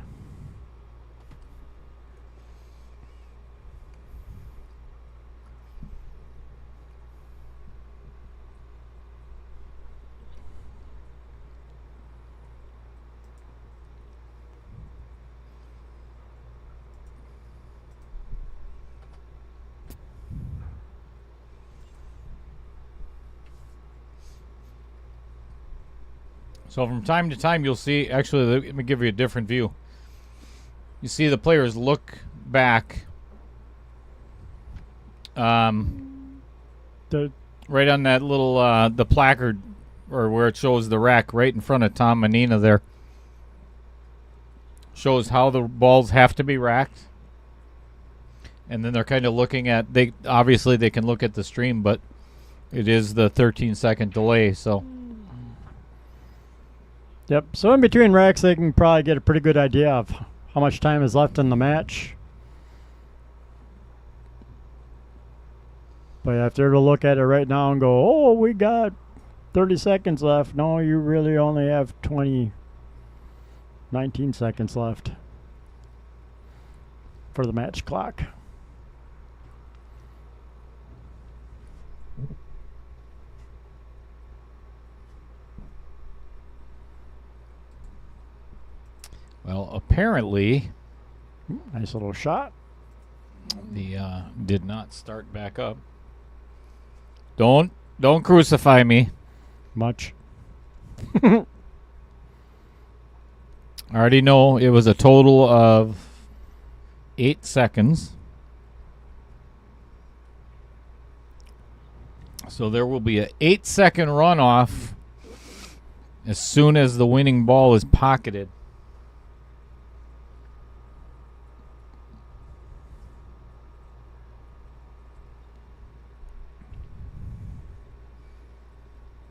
So from time to time, you'll see. Actually, let me give you a different view. You see the players look back. The Right on that little the placard, or where it shows the rack, right in front of Tom and Nina there. Shows how the balls have to be racked. And then they're kind of looking at, obviously they can look at the stream, but it is the 13-second delay, so. Yep. So in between racks, they can probably get a pretty good idea of how much time is left in the match. But you have to look at it right now and go, oh, we got 30 seconds left. No, you really only have 19 seconds left for the match clock. Well, apparently Nice little shot. the did not start back up. Don't crucify me. Much. I already know it was a total of 8 seconds. So there will be an 8-second runoff as soon as the winning ball is pocketed.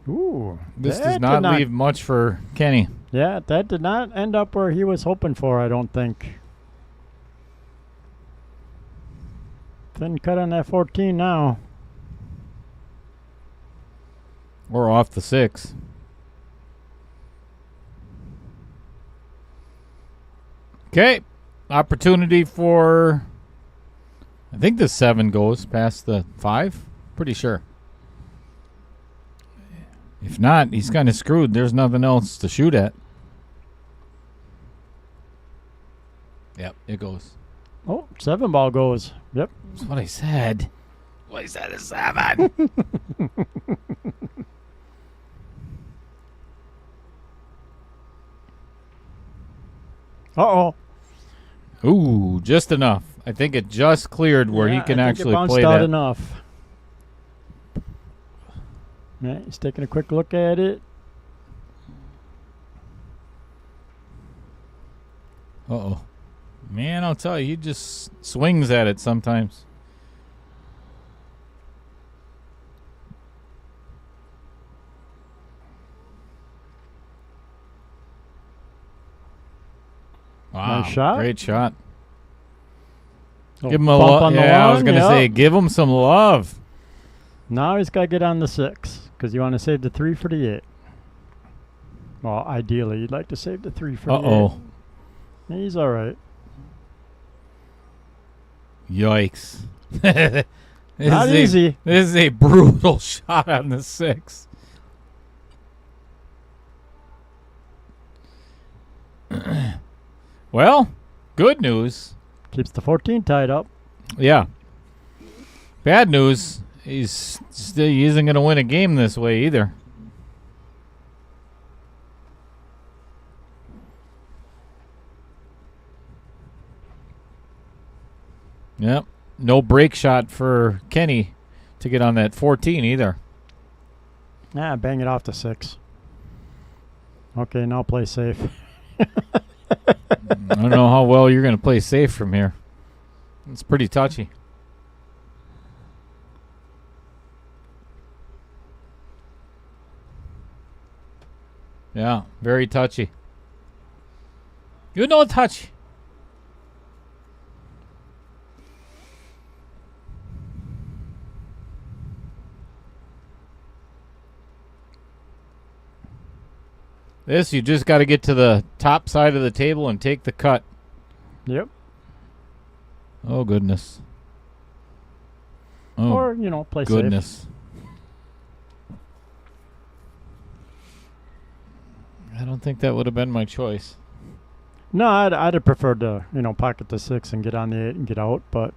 Ooh. This that does did not leave much for Kenny. Yeah, that did not end up where he was hoping for, I don't think. Thin cut on that 14 now. Or off the 6. Okay. Opportunity for, I think the 7 goes past the 5. Pretty sure. If not, he's kind of screwed. There's nothing else to shoot at. Yep, it goes. Oh, 7 ball goes. Yep. That's what I said. What I said is 7. Uh-oh. Ooh, just enough. I think it just cleared where he can actually play out that. enough. Yeah, he's taking a quick look at it. Uh-oh. Man, I'll tell you, he just swings at it sometimes. Wow, Nice shot. Great shot. Little Give him a bump love. on the Yeah, I was one, going to yep. say, give him some love. Now he's got to get on the 6 because you want to save the 3 for the 8. Well, ideally, you'd like to save the 3 for the 8. Uh-oh. He's all right. Yikes. This Not is easy. This is a brutal shot on the 6. Well, good news. Keeps the 14 tied up. Yeah. Bad news. He isn't going to win a game this way either. Yep. No break shot for Kenny to get on that 14 either. Bang it off the 6. Okay, now play safe. I don't know how well you're going to play safe from here. It's pretty touchy. Yeah, very touchy. You know touch. This, you just got to get to the top side of the table and take the cut. Yep. Oh, goodness. Oh, Or, play safe. goodness. I don't think that would have been my choice. No, I'd have preferred to, pocket the 6 and get on the 8 and get out, but.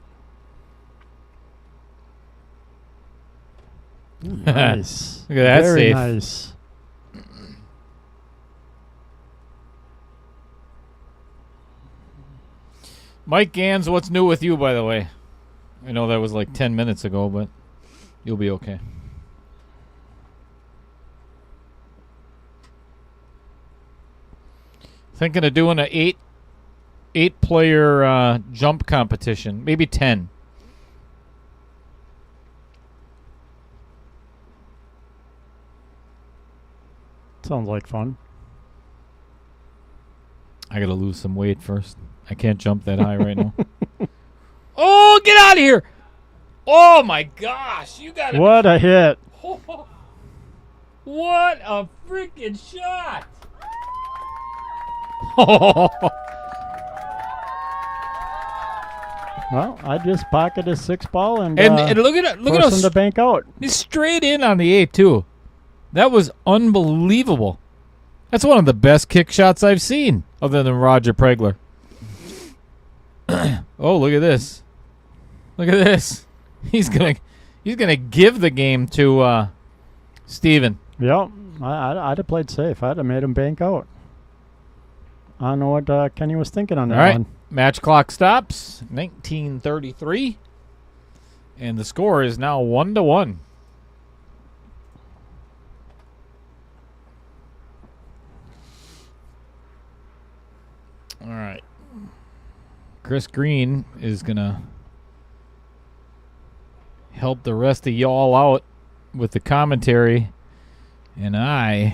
Ooh, nice. Look at that Very safe. nice. Mike Gans, what's new with you, by the way? I know that was like 10 minutes ago, but you'll be okay. Thinking of doing a eight player jump competition, maybe 10. Sounds like fun. I gotta lose some weight first. I can't jump that high right now. Oh, get out of here! Oh my gosh, you got What a hit! What a freaking shot! Well, I just pocketed a 6 ball and look at it! Look at forced him us! to bank out. He's straight in on the 8 too. That was unbelievable. That's one of the best kick shots I've seen, other than Roger Pregler. Oh, look at this! Look at this! He's gonna give the game to Steven. Yep, I'd have played safe. I'd have made him bank out. I don't know what Kenny was thinking on that All right, one. match clock stops. 1933, and the score is now 1-1. All right. Chris Green is going to help the rest of y'all out with the commentary. And I'm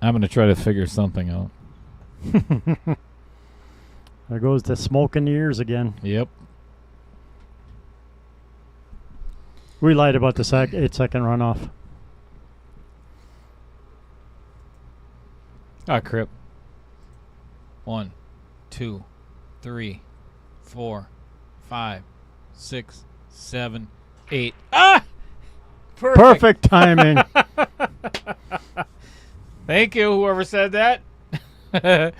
going to try to figure something out. There goes the smoke in the ears again. Yep. We lied about the 8-second runoff. Ah, crap. 1, 2, 3, 4, 5, 6, 7, 8. Ah! Perfect timing. Thank you, whoever said that. That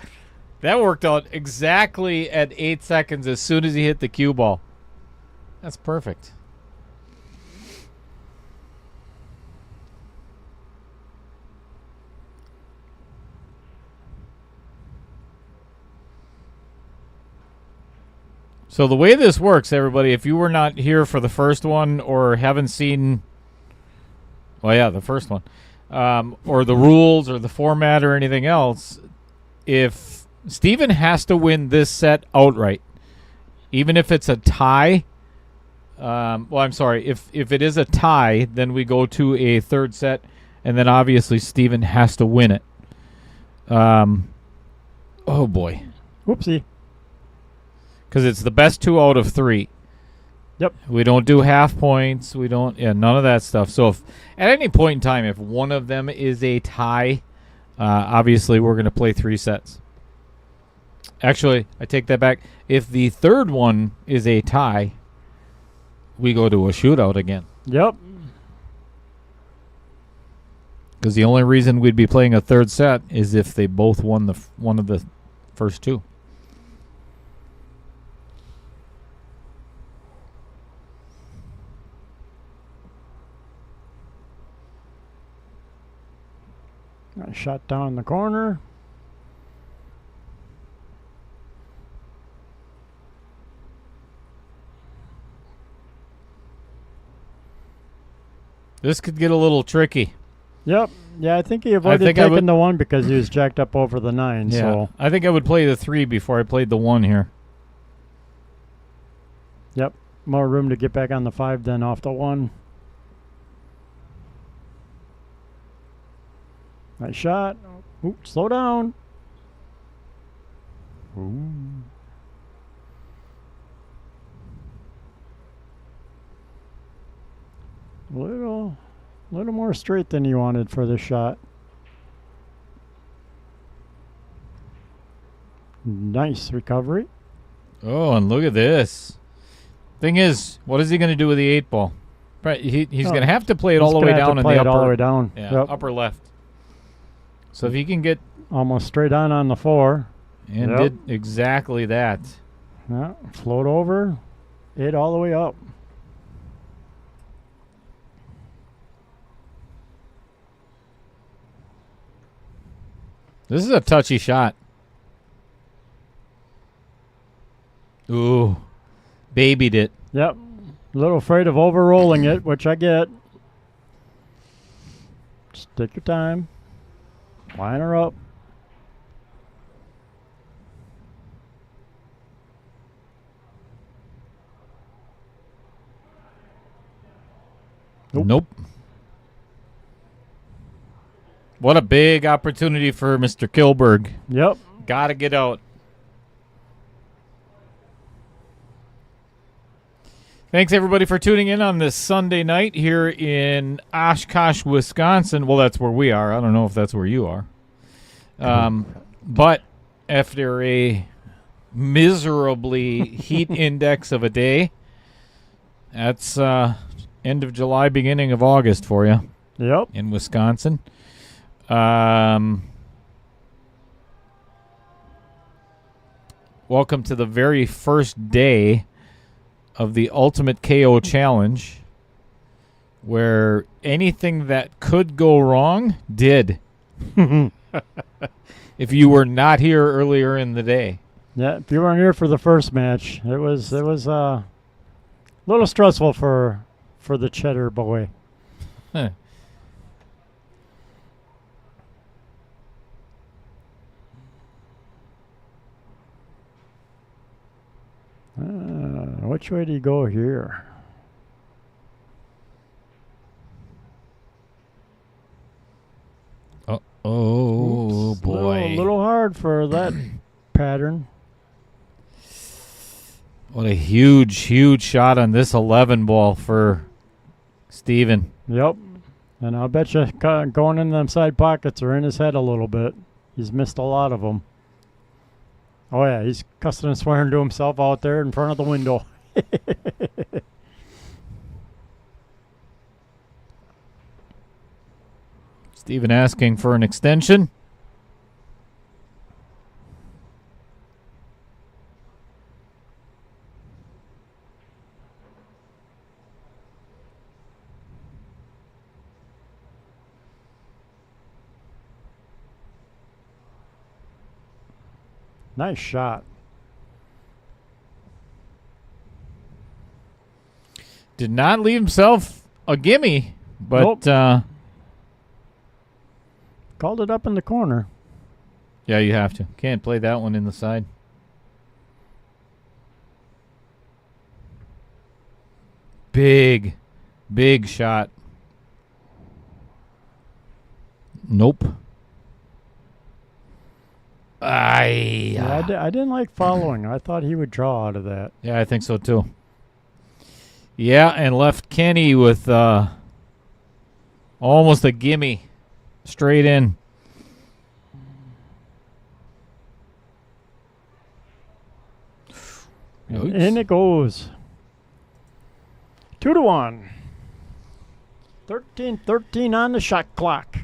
worked out exactly at 8 seconds as soon as he hit the cue ball. That's perfect. So the way this works, everybody, if you were not here for the first one or haven't seen, well, yeah, the first one, or the rules or the format or anything else, if Steven has to win this set outright, even if it's a tie, if it is a tie, then we go to a third set, and then obviously Steven has to win it. Oh, boy. Whoopsie. Because it's the best 2 out of 3. Yep. We don't do half points. We don't, none of that stuff. So if at any point in time, if one of them is a tie, obviously we're going to play 3 sets. Actually, I take that back. If the third one is a tie, we go to a shootout again. Yep. Because the only reason we'd be playing a third set is if they both won one of the first 2. Got shot down in the corner. This could get a little tricky. Yep. Yeah, I think he avoided taking the 1 because he was jacked up over the 9. Yeah. So I think I would play the 3 before I played the 1 here. Yep. More room to get back on the 5 than off the 1. Nice shot. Ooh, slow down. Ooh. Little more straight than you wanted for this shot. Nice recovery. Oh, and look at this. Thing is, what is he going to do with the 8 ball? Right, he's going to have to play it all the way down in the upper. All the way down. Yeah, Yep. upper left. So if he can get Almost straight on the 4. and Yep. did exactly that. Yeah, float over, 8 all the way up. This is a touchy shot. Ooh, babied it. Yep. A little afraid of over-rolling it, which I get. Just take your time. Line her up. Nope. What a big opportunity for Mr. Kilburg. Yep. Got to get out. Thanks, everybody, for tuning in on this Sunday night here in Oshkosh, Wisconsin. Well, that's where we are. I don't know if that's where you are. But after a miserably heat index of a day, that's end of July, beginning of August for you Yep. in Wisconsin. Welcome to the very first day of the Ultimate KO Challenge, where anything that could go wrong did. If you were not here earlier in the day. Yeah, if you weren't here for the first match, it was a little stressful for the Cheddar boy. Huh. Which way do you go here? Oh, Oops, boy. A little hard for that pattern. What a huge, huge shot on this 11 ball for Steven. Yep. And I'll bet you going in them side pockets are in his head a little bit. He's missed a lot of them. Oh, yeah, he's cussing and swearing to himself out there in front of the window. Steven asking for an extension. Nice shot. Did not leave himself a gimme, but Nope. Called it up in the corner. yeah, you have to. Can't play that one in the side. Big, big shot. Nope. Yeah, I didn't like following. I thought he would draw out of that. Yeah, I think so too. Yeah, and left Kenny with almost a gimme straight in. And in it goes. 2-1. 13-13 on the shot clock.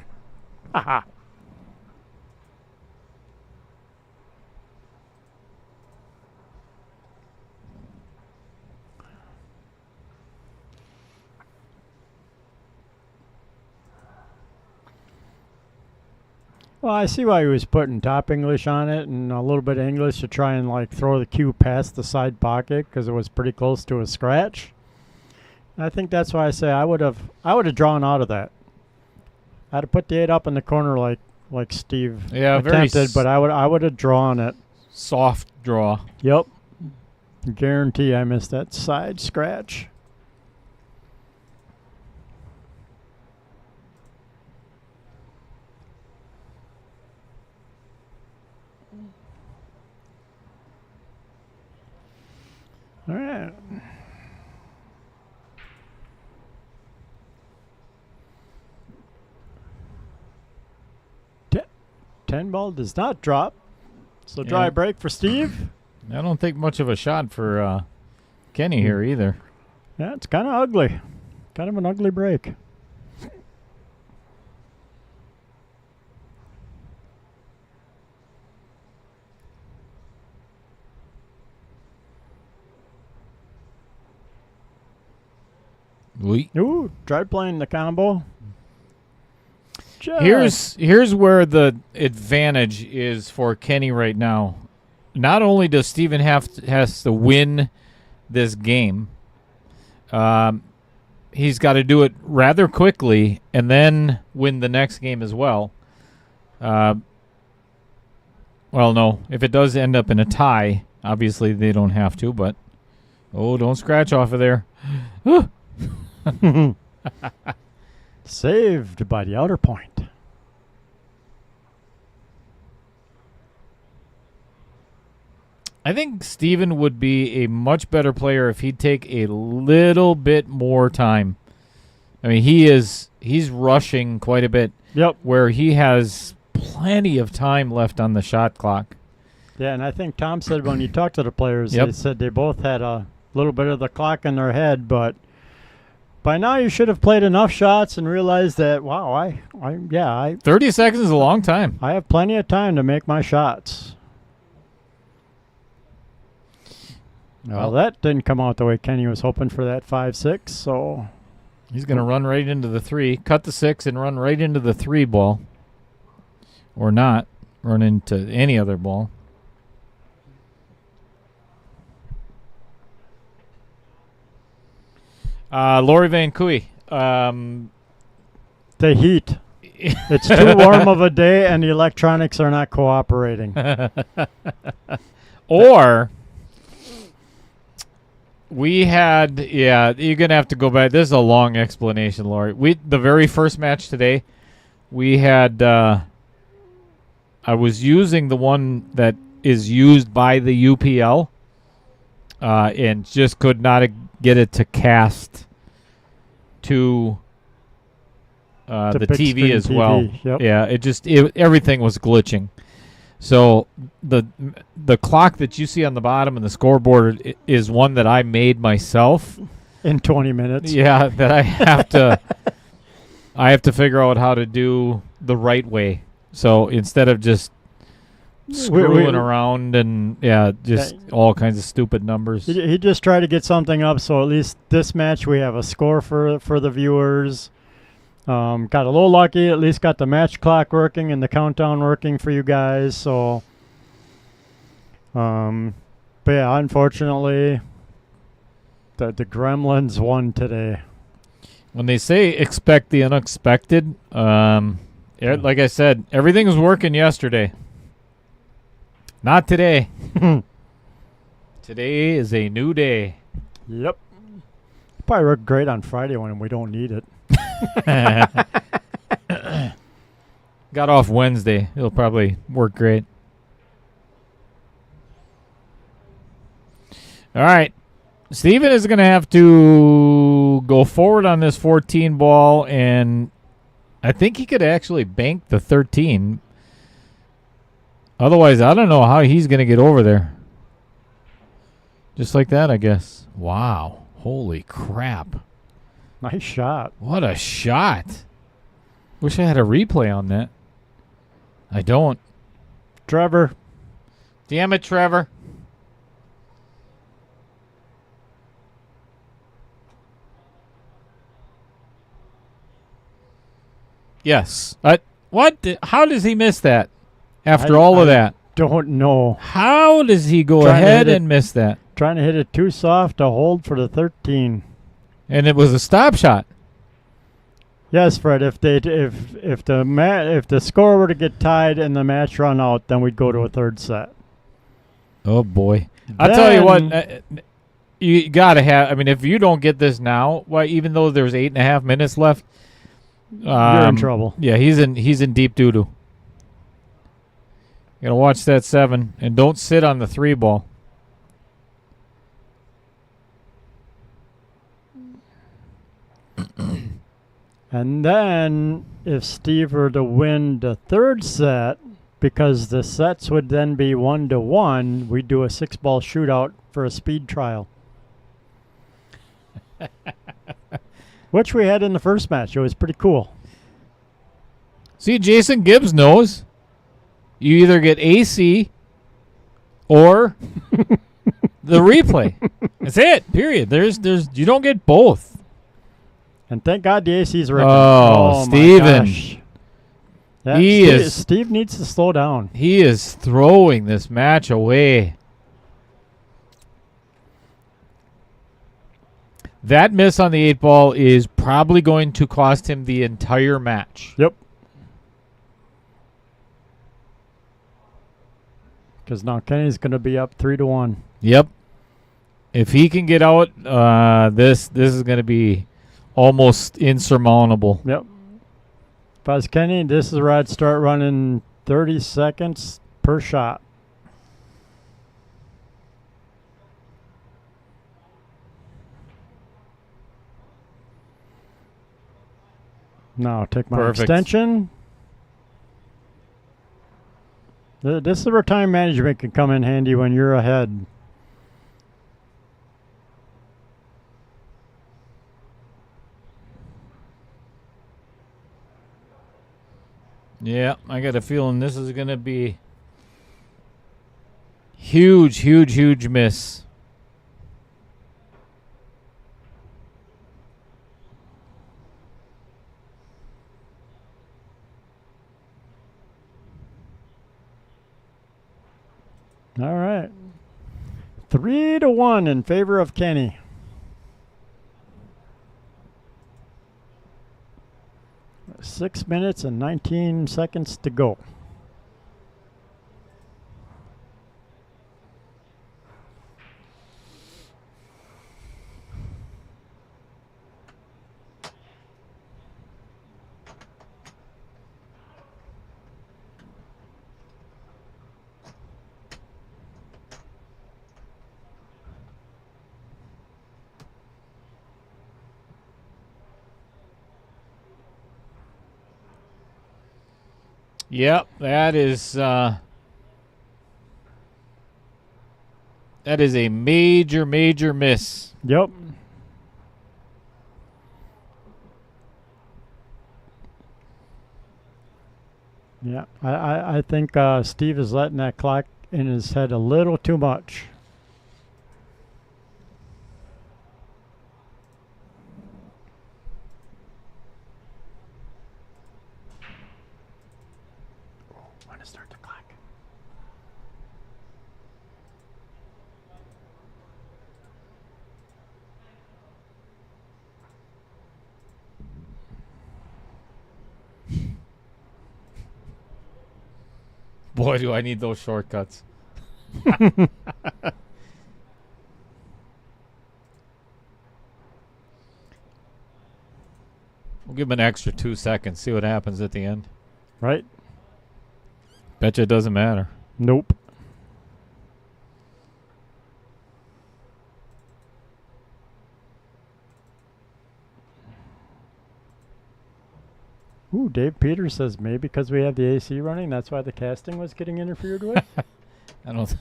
Haha. Well, I see why he was putting top English on it and a little bit of English to try and like throw the cue past the side pocket because it was pretty close to a scratch. I think that's why I say I would have drawn out of that. I'd have put the 8 up in the corner like Steve attempted, but I would have drawn it. Soft draw. Yep. Guarantee I missed that side scratch. All right. Te- 10 ball does not drop. So dry Yeah. break for Steve. I don't think much of a shot for Kenny here either. Yeah, it's kind of ugly. Kind of an ugly break. We Ooh, try playing the combo. Just Here's where the advantage is for Kenny right now. Not only does Steven has to win this game, he's got to do it rather quickly and then win the next game as well. Well, no. If it does end up in a tie, obviously they don't have to, but don't scratch off of there. saved by the outer point. I think Steven would be a much better player if he'd take a little bit more time. I mean, he's rushing quite a bit Yep. where he has plenty of time left on the shot clock. Yeah, and I think Tom said when you talked to the players, Yep. they said they both had a little bit of the clock in their head, but by now you should have played enough shots and realized that, wow, I 30 seconds is a long time. have plenty of time to make my shots. Well, that didn't come out the way Kenny was hoping for that 5-6, so He's going to run right into the 3, cut the 6, and run right into the 3 ball. Or not. Run into any other ball. Lori Van Cooey. the heat. It's too warm of a day and the electronics are not cooperating. Or we had, you're going to have to go back. This is a long explanation, Lori. The very first match today, we had, I was using the one that is used by the UPL and just could not get it to cast to The the big TV screen as TV, well. yep. Yeah, everything was glitching. So the clock that you see on the bottom and the scoreboard is one that I made myself. In 20 minutes. Yeah, that I have to figure out how to do the right way. So instead of just screwing around and just all kinds of stupid numbers. He just tried to get something up, so at least this match we have a score for the viewers. Got a little lucky, at least got the match clock working and the countdown working for you guys. So, but yeah, unfortunately, the Gremlins won today. When they say expect the unexpected, like I said, everything was working yesterday. Not today. Today is a new day. Yep. Probably work great on Friday when we don't need it. Got off Wednesday. It'll probably work great. All right. Steven is going to have to go forward on this 14 ball, and I think he could actually bank the 13. Otherwise, I don't know how he's going to get over there. Just like that, I guess. Wow. Holy crap. Nice shot. What a shot. Wish I had a replay on that. I don't. Trevor. Damn it, Trevor. Yes. What? How does he miss that after all of that? Don't know. How does he go Trying to ahead hit it. and miss that? Trying to hit it too soft to hold for the 13. And it was a stop shot. Yes, Fred. If the score were to get tied and the match run out, then we'd go to a third set. Oh, boy. I'll tell you what. You got to have. I mean, if you don't get this now, why? Even though there's 8.5 minutes left, You're in trouble. Yeah, he's in deep doo-doo. You gotta watch that 7, and don't sit on the 3 ball. And then if Steve were to win the 3rd set, because the sets would then be 1-1, we'd do a 6-ball shootout for a speed trial. Which we had in the first match. It was pretty cool. See, Jason Gibbs knows. You either get AC or the replay. That's it. Period. There's you don't get both. And thank God the AC's ripping. Oh, my Steven. gosh. Yeah, He Steve needs to slow down. He is throwing this match away. That miss on the 8 ball is probably going to cost him the entire match. Yep. Because now Kenny's going to be up 3-1. Yep. If he can get out, this is going to be almost insurmountable. Yep. If I was Kenny, this is where I'd start running 30 seconds per shot. Now take my Perfect. extension. This is where time management can come in handy when you're ahead. Yeah, I got a feeling this is going to be huge, huge, huge miss. All right. 3-1 in favor of Kenny. Six minutes and 19 seconds to go. Yep, that is a major, major miss. Yep. Yeah, I think Steve is letting that clock in his head a little too much. When to start the clock? Boy, do I need those shortcuts. We'll give him an extra 2 seconds, see what happens at the end. Right? Betcha it doesn't matter. Nope. Ooh, Dave Peters says maybe because we have the AC running, that's why the casting was getting interfered with. I don't.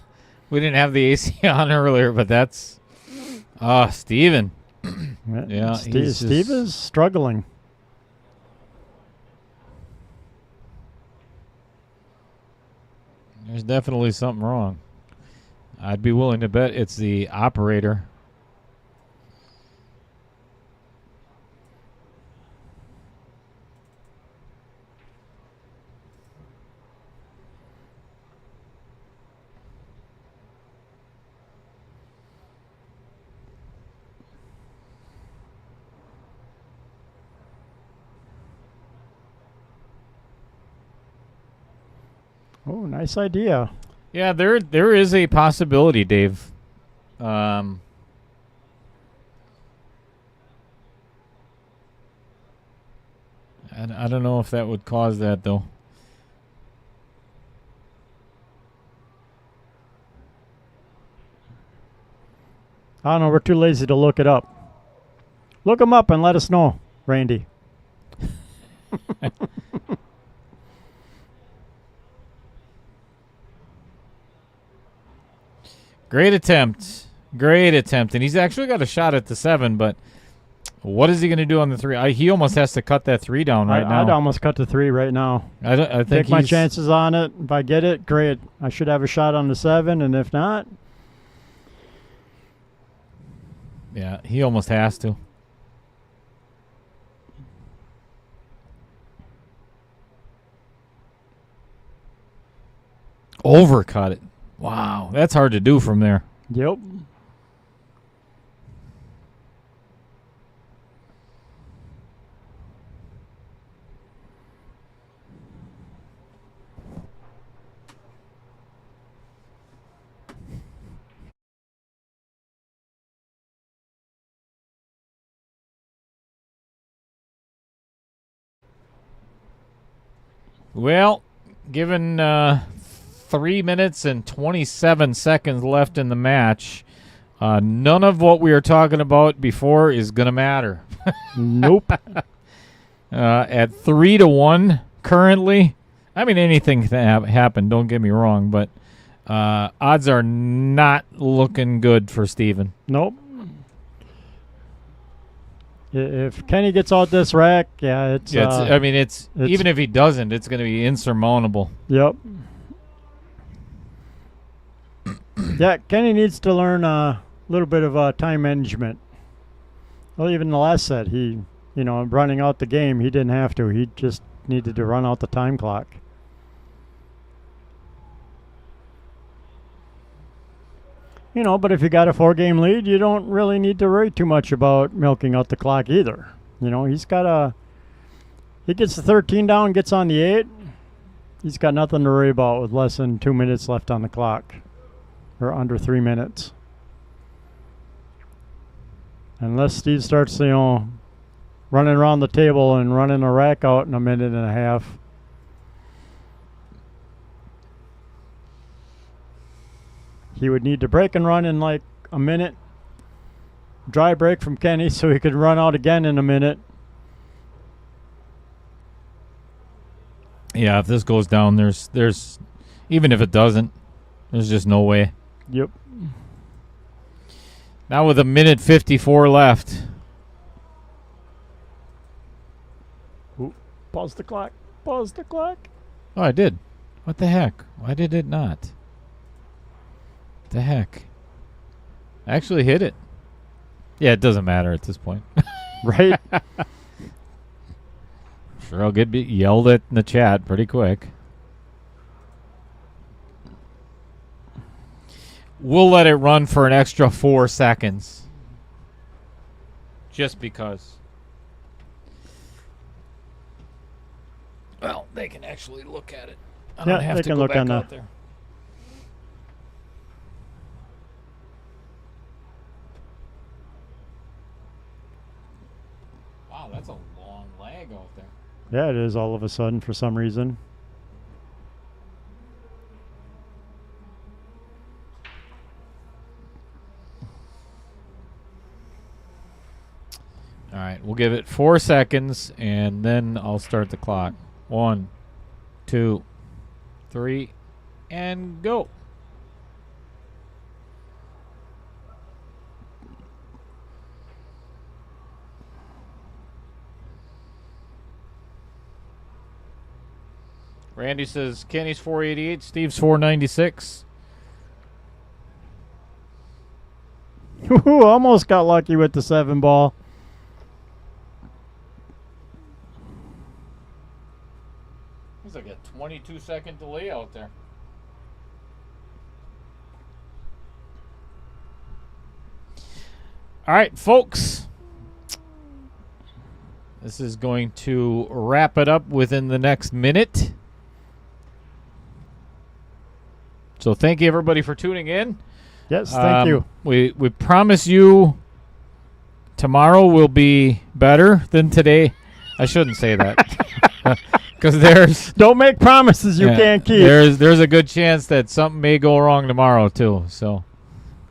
We didn't have the AC on earlier, but that's. Steven. Yeah, he's Steve just- is struggling. There's definitely something wrong. I'd be willing to bet it's the operator. Oh, nice idea. Yeah, there is a possibility, Dave. I don't know if that would cause that, though. I don't know. We're too lazy to look it up. Look them up and let us know, Randy. Great attempt. Great attempt. And he's actually got a shot at the 7, but what is he going to do on the 3? He almost has to cut that 3 down right now. I'd almost cut the 3 right now. I think take my chances on it. If I get it, great. I should have a shot on the 7, and if not... Yeah, he almost has to. Overcut it. Wow, that's hard to do from there. Yep. Well, given 3 minutes and 27 seconds left in the match, none of what we were talking about before is going to matter. Nope. At 3-1 currently, I mean, anything can happen, don't get me wrong, but odds are not looking good for Steven. Nope. If Kenny gets out this rack, yeah, it's... it's even if he doesn't, it's going to be insurmountable. Yep. Yeah, Kenny needs to learn a little bit of time management. Well, even the last set, he, running out the game, he didn't have to. He just needed to run out the time clock. But if you got a 4-game lead, you don't really need to worry too much about milking out the clock either. He gets the 13 down, gets on the 8. He's got nothing to worry about with less than 2 minutes left on the clock. Or under 3 minutes. Unless Steve starts, running around the table and running a rack out in a minute and a half. He would need to break and run in like a minute. Dry break from Kenny so he could run out again in a minute. Yeah, if this goes down, there's even if it doesn't, there's just no way. Yep. Now with 1:54 left. Ooh, pause the clock. Pause the clock. Oh, I did. What the heck? Why did it not? The heck? I actually hit it. Yeah, it doesn't matter at this point. Right? Sure, I'll get yelled at in the chat pretty quick. We'll let it run for an extra 4 seconds. Just because. Well, they can actually look at it. I don't have they to can go look back on out the there. Wow, that's a long lag out there. Yeah, it is all of a sudden for some reason. All right, we'll give it 4 seconds, and then I'll start the clock. 1, 2, 3, and go. Randy says Kenny's 488, Steve's 496. Almost got lucky with the 7 ball. There's like a 22-second delay out there. All right, folks. This is going to wrap it up within the next minute. So thank you, everybody, for tuning in. Yes, thank you. We promise you tomorrow will be better than today. I shouldn't say that. Because don't make promises you can't keep. There's a good chance that something may go wrong tomorrow too. So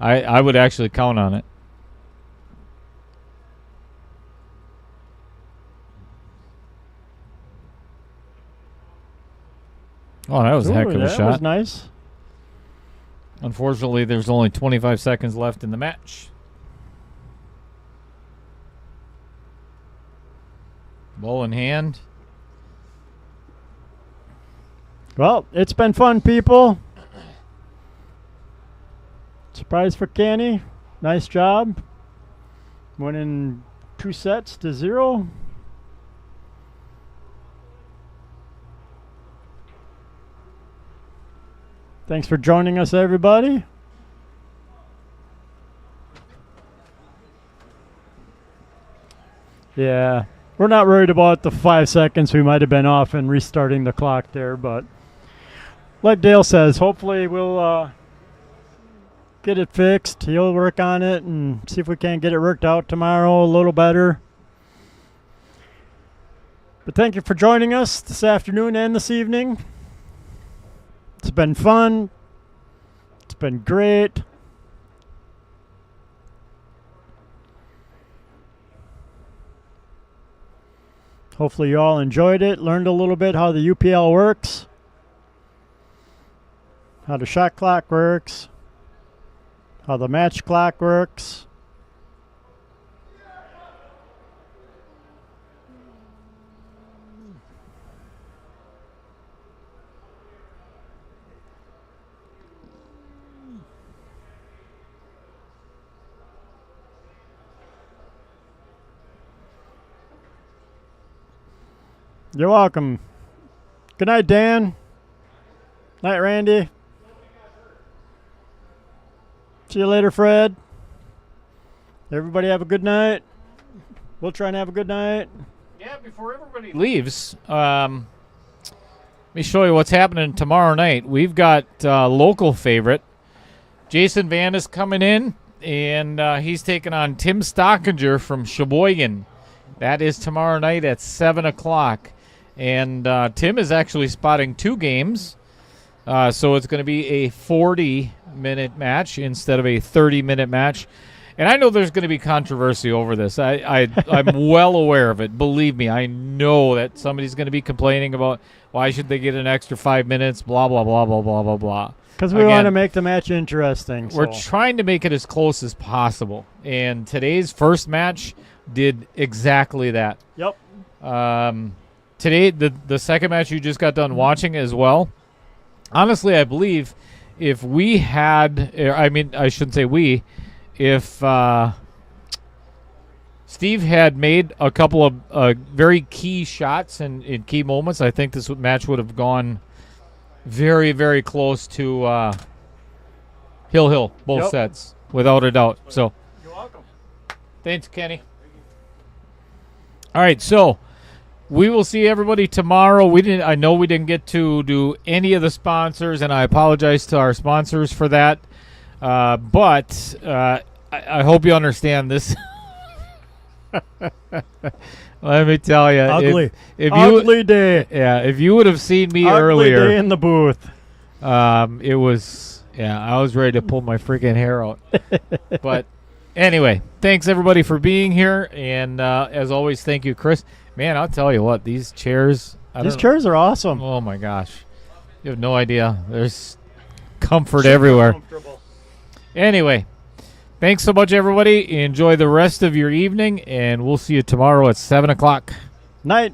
I would actually count on it. Oh, that was a heck of a that shot. was nice. Unfortunately, there's only 25 seconds left in the match. Ball in hand. Well, it's been fun, people. Surprise for Kenny. Nice job. Winning 2-0. Thanks for joining us, everybody. Yeah, we're not worried about the 5 seconds we might have been off and restarting the clock there, but like Dale says, hopefully we'll get it fixed. He'll work on it and see if we can't get it worked out tomorrow a little better. But thank you for joining us this afternoon and this evening. It's been fun. It's been great. Hopefully you all enjoyed it, learned a little bit how the UPL works, how the shot clock works, how the match clock works. You're welcome. Good night, Dan. Night, Randy. See you later, Fred. Everybody have a good night. We'll try and have a good night. Yeah, before everybody leaves, let me show you what's happening tomorrow night. We've got local favorite Jason Van is coming in, and he's taking on Tim Stockinger from Sheboygan. That is tomorrow night at 7 o'clock. And Tim is actually spotting 2 games, so it's going to be a 40-minute match instead of a 30-minute match. And I know there's going to be controversy over this. I'm well aware of it. Believe me, I know that somebody's going to be complaining about why should they get an extra 5 minutes, blah, blah, blah, blah, blah, blah, blah. Because we want to make the match interesting. We're trying to make it as close as possible. And today's first match did exactly that. Yep. Today, the second match you just got done watching as well, honestly, I believe if we had, I shouldn't say we, if Steve had made a couple of very key shots in key moments, I think this match would have gone very, very close to Hill, both sets, without a doubt. So, you're welcome. Thanks, Kenny. All right, so we will see everybody tomorrow. I know we didn't get to do any of the sponsors, and I apologize to our sponsors for that. But I hope you understand this. Let me tell you, ugly day. Yeah, if you would have seen me ugly earlier day in the booth, it was. Yeah, I was ready to pull my freaking hair out. But anyway, thanks everybody for being here, and as always, thank you, Chris. Man, I'll tell you what, these chairs. These chairs are awesome. Oh my gosh, you have no idea. There's comfort everywhere. Anyway, thanks so much, everybody. Enjoy the rest of your evening, and we'll see you tomorrow at 7 o'clock. Night.